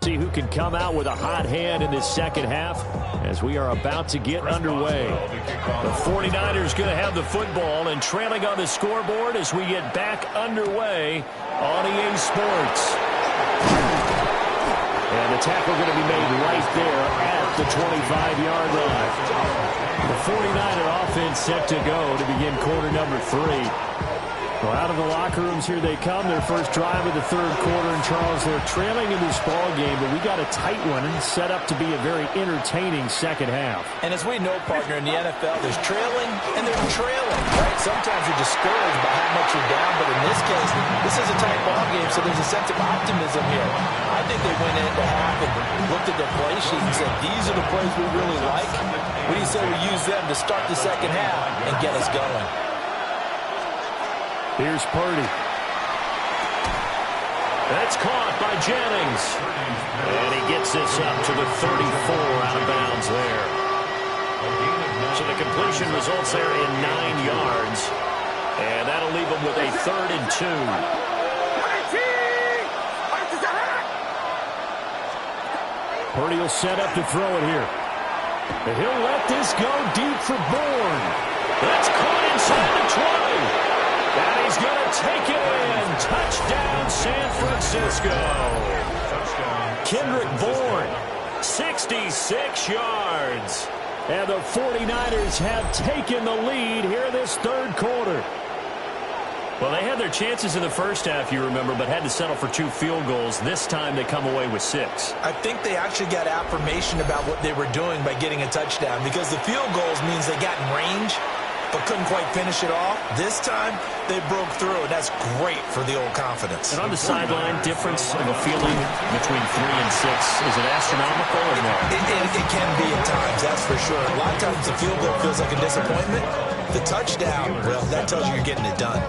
See who can come out with a hot hand in this second half as we are about to get underway. The 49ers going to have the football and trailing on the scoreboard as we get back underway on EA Sports. And the tackle going to be made right there at the 25-yard line. The 49er offense set to go to begin quarter number 3. Well, out of the locker rooms, here they come. Their first drive of the third quarter. And, Charles, they're trailing in this ball game, but we got a tight one and set up to be a very entertaining second half. And as we know, partner, in the NFL, there's trailing and there's trailing, right? Sometimes you're discouraged by how much you're down, but in this case, this is a tight ball game, so there's a sense of optimism here. I think they went into half and looked at their play sheet and said, these are the plays we really like. What do you say we use them to start the second half and get us going? Here's Purdy. That's caught by Jennings. And he gets this up to the 34 out of bounds there. So the completion results there in 9 yards. And that'll leave him with a 3rd and 2. Purdy will set up to throw it here. And he'll let this go deep for Bourne. That's caught inside the 20. And he's going to take it in. Touchdown, San Francisco. Kendrick Bourne, 66 yards. And the 49ers have taken the lead here this third quarter. Well, they had their chances in the first half, you remember, but had to settle for 2 field goals. This time they come away with 6. I think they actually got affirmation about what they were doing by getting a touchdown, because the field goals means they got in range but couldn't quite finish it off. This time, they broke through, and that's great for the old confidence. And on the sideline, difference of a feeling between 3 and 6, is it astronomical or no? It can be at times, that's for sure. A lot of times the field goal feels like a disappointment. The touchdown, well, that tells you you're getting it done.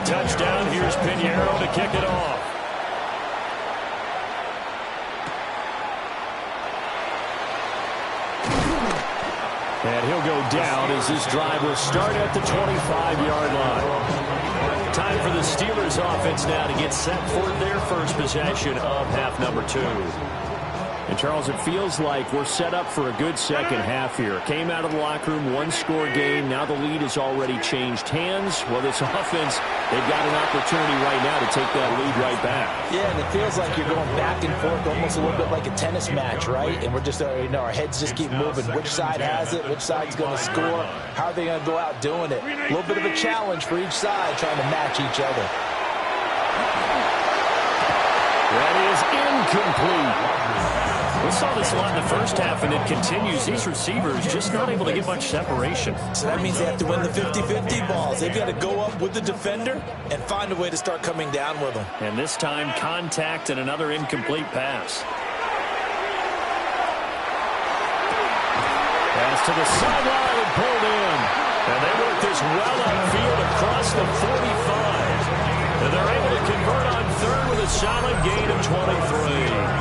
touchdown. Here's Pinheiro to kick it off. And he'll go down as this drive will start at the 25-yard line. Time for the Steelers offense now to get set for their first possession of half number 2. And, Charles, it feels like we're set up for a good second half here. Came out of the locker room, one-score game. Now the lead has already changed hands. Well, this offense, they've got an opportunity right now to take that lead right back. Yeah, and it feels like you're going back and forth almost a little bit like a tennis match, right? And we're just, our heads just keep moving. Which side has it? Which side's going to score? How are they going to go out doing it? A little bit of a challenge for each side trying to match each other. That is incomplete. We saw this a lot in the first half, and it continues. These receivers just not able to get much separation. So that means they have to win the 50-50 balls. They've got to go up with the defender and find a way to start coming down with them. And this time, contact and another incomplete pass. Pass to the sideline and pulled in. And they work this well upfield across the 45. And they're able to convert on third with a solid gain of 23.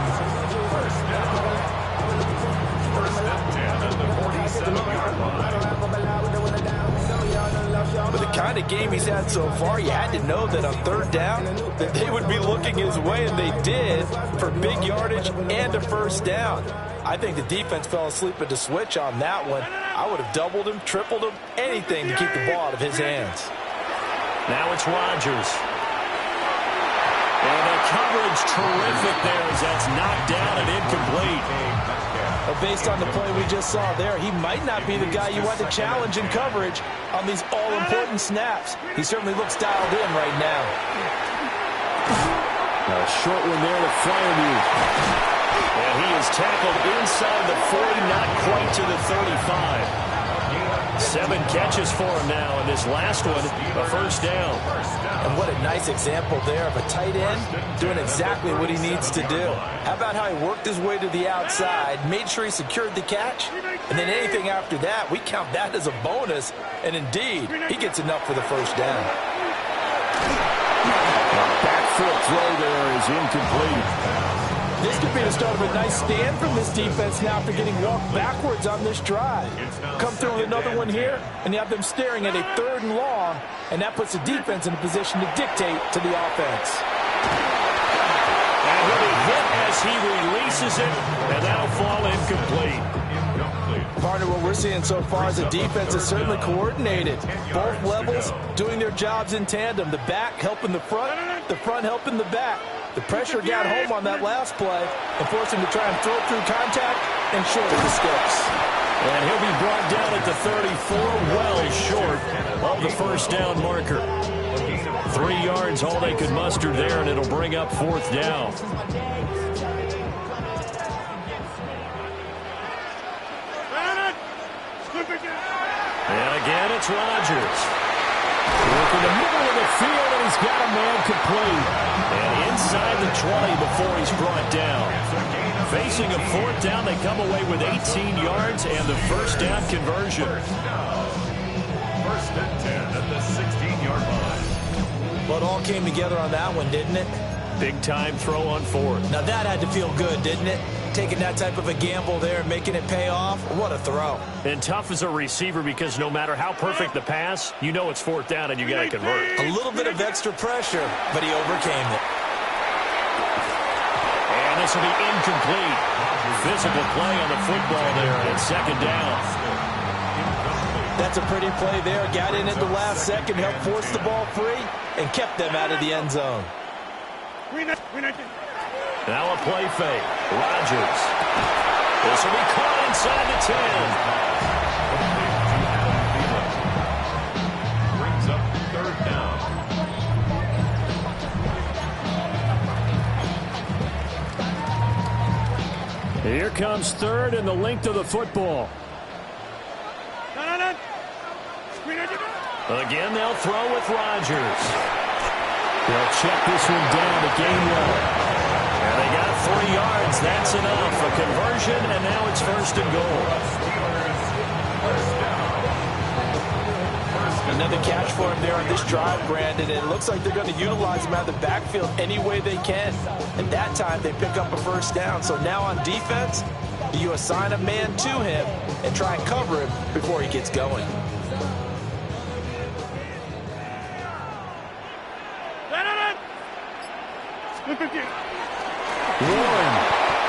With the kind of game he's had so far, you had to know that on third down that they would be looking his way, and they did, for big yardage and a first down. I think the defense fell asleep at the switch on that one. I would have doubled him, tripled him, anything to keep the ball out of his hands. Now it's Rodgers. And the coverage terrific there as that's knocked down and incomplete. Based on the play we just saw there, he might not be the guy you want to challenge in coverage on these all-important snaps. He certainly looks dialed in right now. A short one there to Fredddy. And he is tackled inside the 40, not quite to the 35. 7 catches for him now, and this last one, a first down. And what a nice example there of a tight end doing exactly what he needs to do. How about how he worked his way to the outside, made sure he secured the catch, and then anything after that, we count that as a bonus, and indeed, he gets enough for the first down. Back foot throw there is incomplete. This could be the start of a nice stand from this defense now after getting walked backwards on this drive. Come through with another one here, and you have them staring at a 3rd and long, and that puts the defense in a position to dictate to the offense. And he'll be hit as he releases it, and that'll fall incomplete. Partner, what we're seeing so far is the defense is certainly coordinated. Both levels doing their jobs in tandem. The back helping the front helping the back. The pressure got home on that last play and forced him to try and throw through contact and short of the sticks. And he'll be brought down at the 34, well short of the first down marker. 3 yards, all they could muster there, and it'll bring up 4th down. And again, it's Rodgers. Working the middle of the field, and he's got a man complete. And inside the 20 before he's brought down. Facing a 4th down, they come away with 18 yards and the first down conversion. 1st and 10 at the 16-yard line. Well, it all came together on that one, didn't it? Big-time throw on 4th. Now that had to feel good, didn't it? Taking that type of a gamble there and making it pay off. What a throw. And tough as a receiver because no matter how perfect the pass, you know it's 4th down and you got to convert. A little bit of extra pressure, but he overcame it. And this will be incomplete. Physical play on the football there, and it's 2nd down. That's a pretty play there. Got in at the last second, helped force the ball free, and kept them out of the end zone. Now a play fake. Rodgers. This will be caught inside the 10. Brings up 3rd down. Here comes 3rd and the length of the football. Again, they'll throw with Rodgers. They'll check this one down to gain 1. And they got 3 yards. That's enough. A conversion, and now it's 1st and goal. Another catch for him there on this drive, Brandon. And it looks like they're going to utilize him out of the backfield any way they can. At that time, they pick up a first down. So now on defense, do you assign a man to him and try and cover him before he gets going? Warren.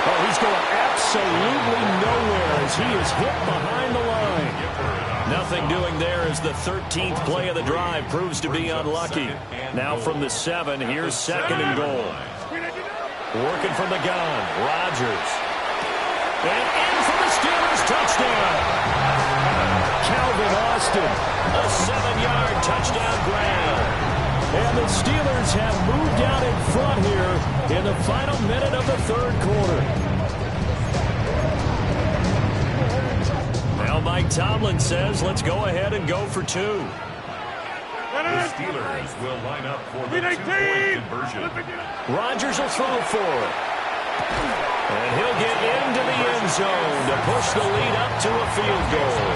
Oh, he's going absolutely nowhere as he is hit behind the line. Nothing doing there as the 13th play of the drive proves to be unlucky. Now from the 7, here's 2nd and goal. Working from the gun, Rodgers. And in for the Steelers touchdown. Calvin Austin. A 7-yard touchdown grab. And the Steelers have moved out in front here in the final minute of the third quarter. Now Mike Tomlin says, let's go ahead and go for 2. The Steelers will line up for the 2-point conversion. Rodgers will throw for it. And he'll get into the end zone to push the lead up to a field goal.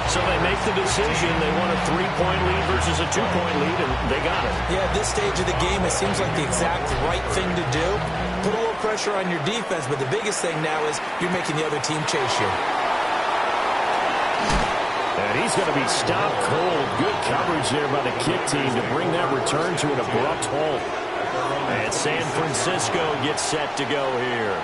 So they make the decision. They want a 3-point lead versus a 2-point lead, and they got it. Yeah, at this stage of the game, it seems like the exact right thing to do. Put a little pressure on your defense, but the biggest thing now is you're making the other team chase you. And he's going to be stopped cold. Good coverage there by the kick team to bring that return to an abrupt halt. And San Francisco gets set to go here.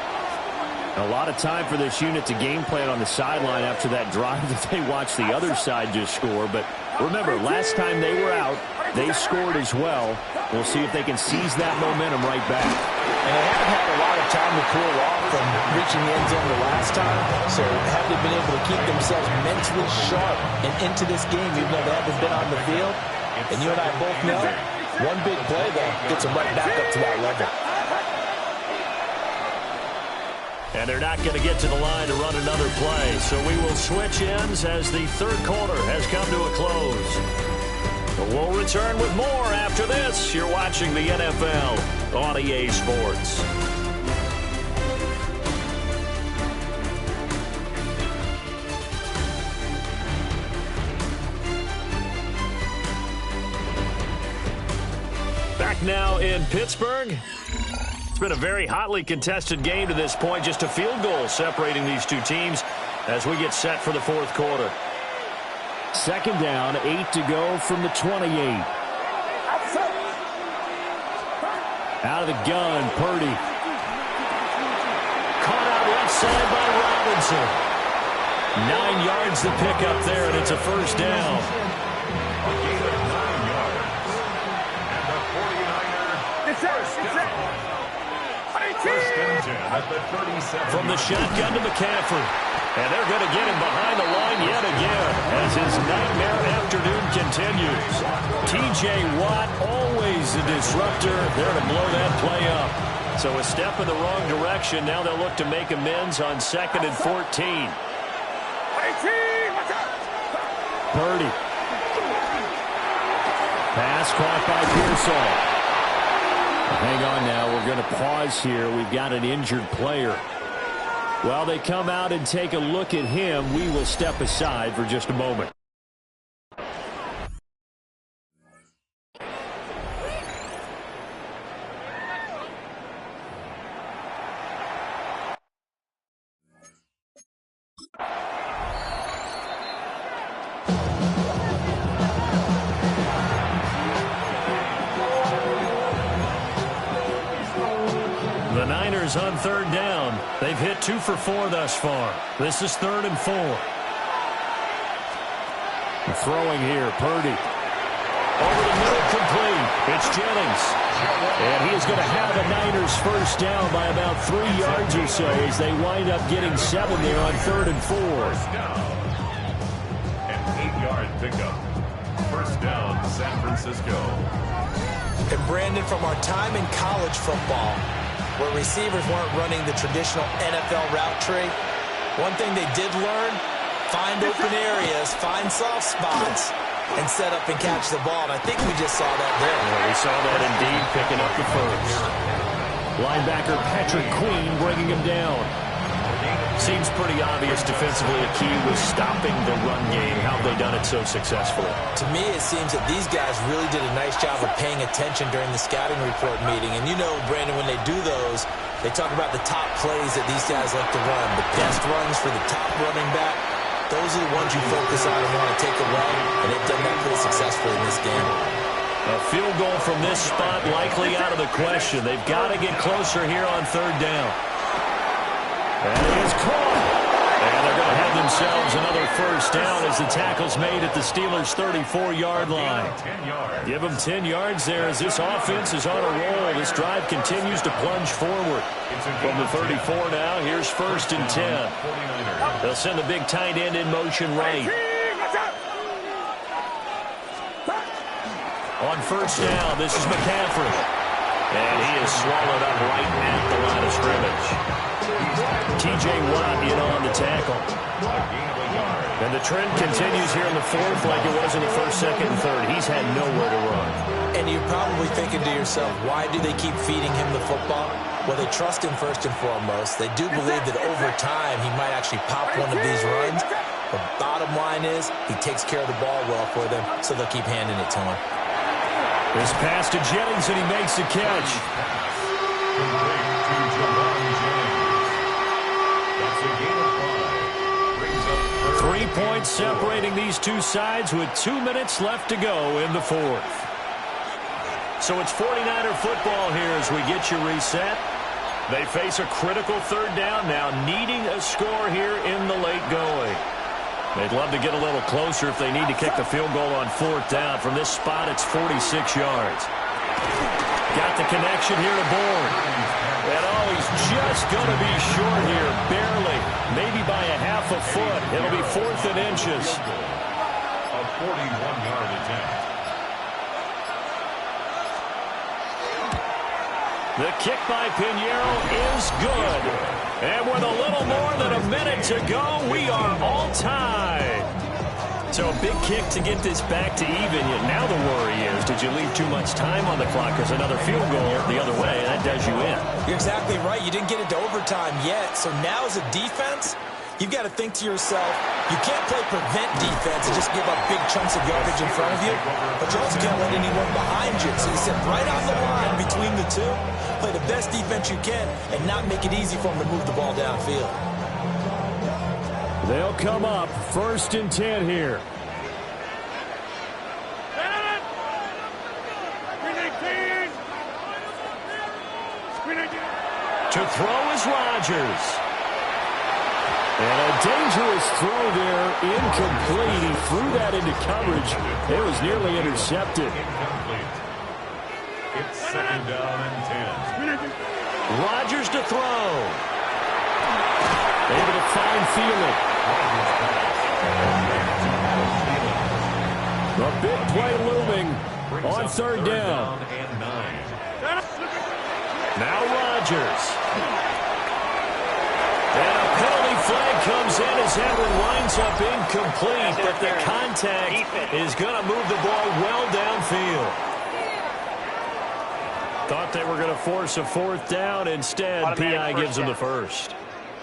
A lot of time for this unit to game plan on the sideline after that drive that they watched the other side just score. But remember, last time they were out, they scored as well. We'll see if they can seize that momentum right back. And they haven't had a lot of time to cool off from reaching the end zone the last time. So have they been able to keep themselves mentally sharp and into this game, even though they haven't been on the field? And you and I both know, one big play, though, gets them right back up to that level. And they're not going to get to the line to run another play. So we will switch ends as the third quarter has come to a close. But we'll return with more after this. You're watching the NFL on EA Sports. Back now in Pittsburgh. It's been a very hotly contested game to this point. Just a field goal separating these two teams as we get set for the fourth quarter. 2nd down, 8 to go from the 28. Out of the gun, Purdy. Caught out left side by Robinson. 9 yards to pick up there, and it's a first down. A gain of 9 yards. And the 49er first down. First and 10 at the 37. From the shotgun to McCaffrey. And they're going to get him behind the line yet again as his nightmare afternoon continues. T.J. Watt, always a disruptor, there to blow that play up. So a step in the wrong direction. Now they'll look to make amends on 2nd and 14. Purdy. Pass caught by Pearsall. Hang on now, we're going to pause here. We've got an injured player. While they come out and take a look at him, we will step aside for just a moment. The Niners on 3rd down. They've hit 2 for 4 thus far. This is 3rd and 4. Throwing here, Purdy. Over the middle, complete. It's Jennings. And he is going to have the Niners first down by about 3 yards or so as they wind up getting 7 there on 3rd and 4. First down. An 8-yard pickup. First down, San Francisco. And Brandon, from our time in college football, where receivers weren't running the traditional NFL route tree, one thing they did learn, find open areas, find soft spots, and set up and catch the ball. And I think we just saw that there. Well, we saw that indeed, picking up the first. Linebacker Patrick Queen bringing him down. Seems pretty obvious defensively a key was stopping the run game. How have they done it so successfully? To me, it seems that these guys really did a nice job of paying attention during the scouting report meeting. And you know, Brandon, when they do those, they talk about the top plays that these guys like to run. The best runs for the top running back, those are the ones you focus on and want to take away. And they've done that pretty successfully in this game. A field goal from this spot likely out of the question. They've got to get closer here on third down. And he is caught. And they're going to have themselves another first down as the tackle's made at the Steelers' 34-yard line. Give them 10 yards there as this offense is on a roll. This drive continues to plunge forward. From the 34 now, here's 1st and 10. They'll send the big tight end in motion right. On first down, this is McCaffrey. And he is swallowed up right at the line of scrimmage. T.J. Watt in on the tackle. And the trend continues here in the 4th like it was in the 1st, 2nd, and 3rd. He's had nowhere to run. And you're probably thinking to yourself, why do they keep feeding him the football? Well, they trust him first and foremost. They do believe that over time he might actually pop one of these runs. The bottom line is he takes care of the ball well for them, so they'll keep handing it to him. This pass to Jennings, and he makes the catch. 3 points separating these two sides with 2 minutes left to go in the 4th. So it's 49er football here as we get you reset. They face a critical third down now, needing a score here in the late going. They'd love to get a little closer if they need to kick the field goal on 4th down. From this spot, it's 46 yards. Got the connection here to Bourne. And oh, he's just going to be short here, barely. Maybe by a half a foot. It'll be 4th and inches. A 41-yard attempt. The kick by Pinheiro is good. And with a little more than a minute to go, we are all tied. So a big kick to get this back to even. Yet now the worry is, did you leave too much time on the clock? Because another field goal the other way, that does you in. You're exactly right. You didn't get it to overtime yet. So now as a defense, you've got to think to yourself, you can't play prevent defense and just give up big chunks of yardage in front of you, but you also can't let anyone behind you. So you sit right on the line between the two, play the best defense you can, and not make it easy for them to move the ball downfield. They'll come up 1st and 10 here. To throw is Rodgers. And a dangerous throw there, incomplete. He threw that into coverage. It was nearly intercepted. Incomplete. It's 2nd down and 10. Rodgers to throw. Able to find Thielen. A big play looming on 3rd down. And 9. Now Rodgers. And a penalty flag comes in as that one winds up incomplete, but the contact is going to move the ball well downfield. Thought they were going to force a 4th down. Instead, P.I. gives them the first.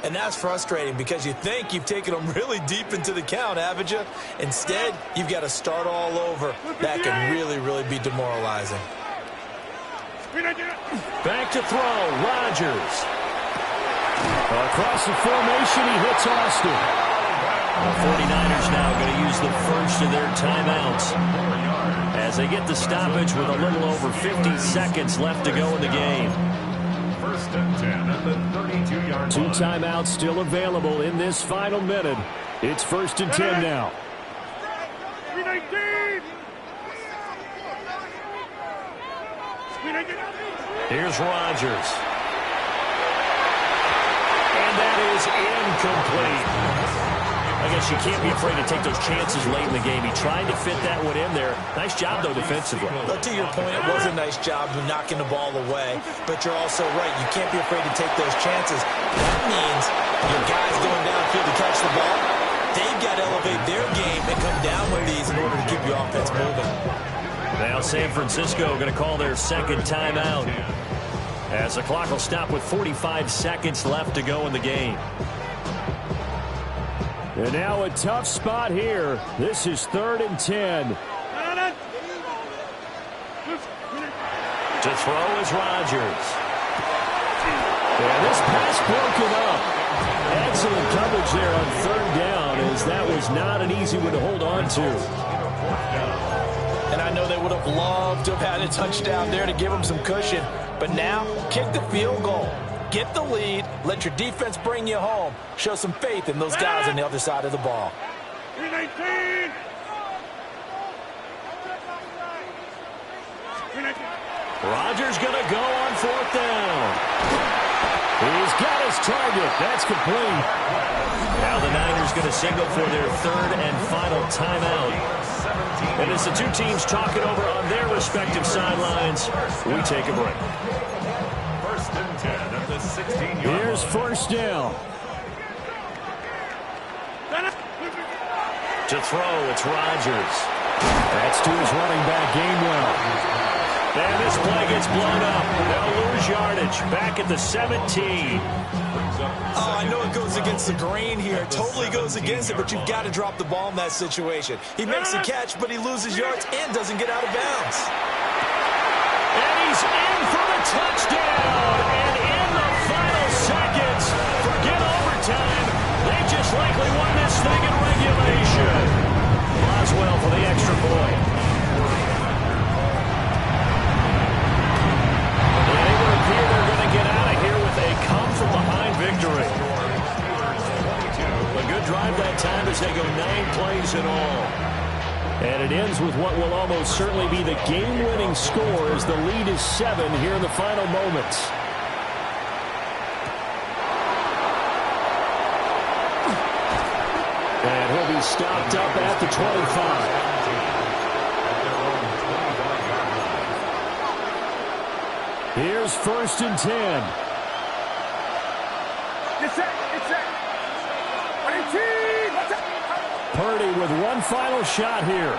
And that's frustrating because you think you've taken them really deep into the count, haven't you? Instead, you've got to start all over. That can really, really be demoralizing. Back to throw, Rodgers. Across the formation, he hits Austin. The 49ers now going to use the first of their timeouts as they get the stoppage with a little over 50 seconds left to go in the game. 1st and 10 at the 32-yard line. 2 timeouts still available in this final minute. It's 1st and 10 now. Here's Rodgers. And that is incomplete. I guess you can't be afraid to take those chances late in the game. He tried to fit that one in there. Nice job, though, defensively. But to your point, it was a nice job of knocking the ball away. But you're also right. You can't be afraid to take those chances. That means your guys going downfield to catch the ball, they've got to elevate their game and come down with these in order to keep your offense moving. Now San Francisco going to call their 2nd timeout as the clock will stop with 45 seconds left to go in the game. And now a tough spot here. This is 3rd and 10. To throw is Rodgers. And this pass broken up. Excellent coverage there on 3rd down, as that was not an easy one to hold on to. And I know they would have loved to have had a touchdown there to give them some cushion. But now, kick the field goal. Get the lead. Let your defense bring you home. Show some faith in those guys on the other side of the ball. Rodgers going to go on 4th down. He's got his target. That's complete. Now the Niners going to signal for their 3rd and final timeout. And as the two teams talk it over on their respective sidelines, we take a break. 1st and 10 at the 16-yard. Here's 1st down. To throw, it's Rodgers. That's to his running back, Gainwell. And this play gets blown up. They'll lose yardage. Back at the 17. Oh, I know it goes against the grain here. Totally goes against it, but you've got to drop the ball in that situation. He makes the catch, but he loses yards and doesn't get out of bounds. And he's in for the touchdown. And in the final seconds, forget overtime. They just likely won this thing in regulation. Boswell for the extra point. They're going to get out of here with a come-from-behind victory. A good drive that time as they go 9 plays in all. And it ends with what will almost certainly be the game-winning score as the lead is 7 here in the final moments. And he'll be stopped up at the 25. Here's 1st and 10. Purdy with one final shot here.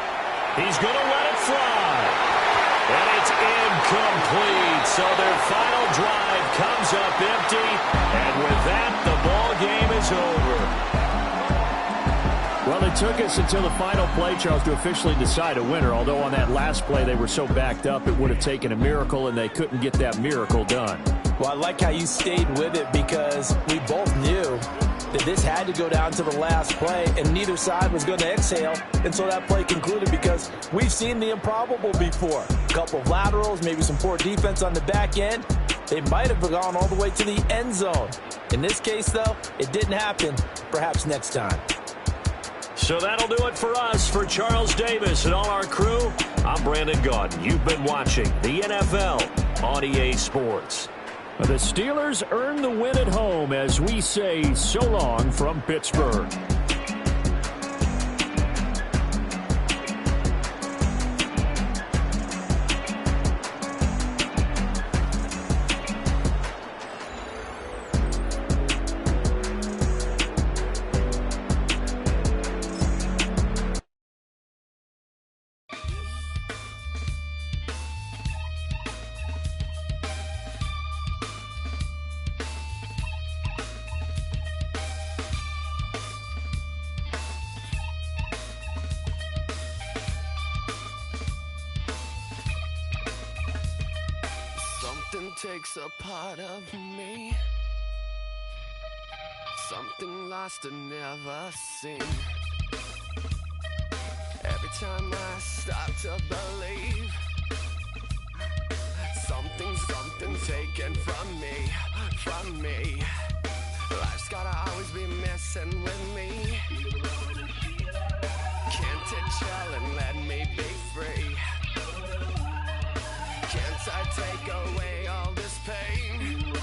He's going to let it fly. And it's incomplete. So their final drive comes up empty. And with that, the ball game is over. Well, it took us until the final play, Charles, to officially decide a winner. Although on that last play they were so backed up, it would have taken a miracle, and they couldn't get that miracle done. Well, I like how you stayed with it because we both knew that this had to go down to the last play, and neither side was going to exhale until that play concluded because we've seen the improbable before. A couple of laterals, maybe some poor defense on the back end. They might have gone all the way to the end zone. In this case, though, it didn't happen. Perhaps next time. So that'll do it for us. For Charles Davis and all our crew, I'm Brandon Gaudin. You've been watching the NFL on EA Sports. The Steelers earn the win at home as we say so long from Pittsburgh. Takes a part of me, something lost and never seen. Every time I start to believe, something taken from me. Life's gotta always be messing with me. Can't it chill and let me be free? Can't I take away all this pain?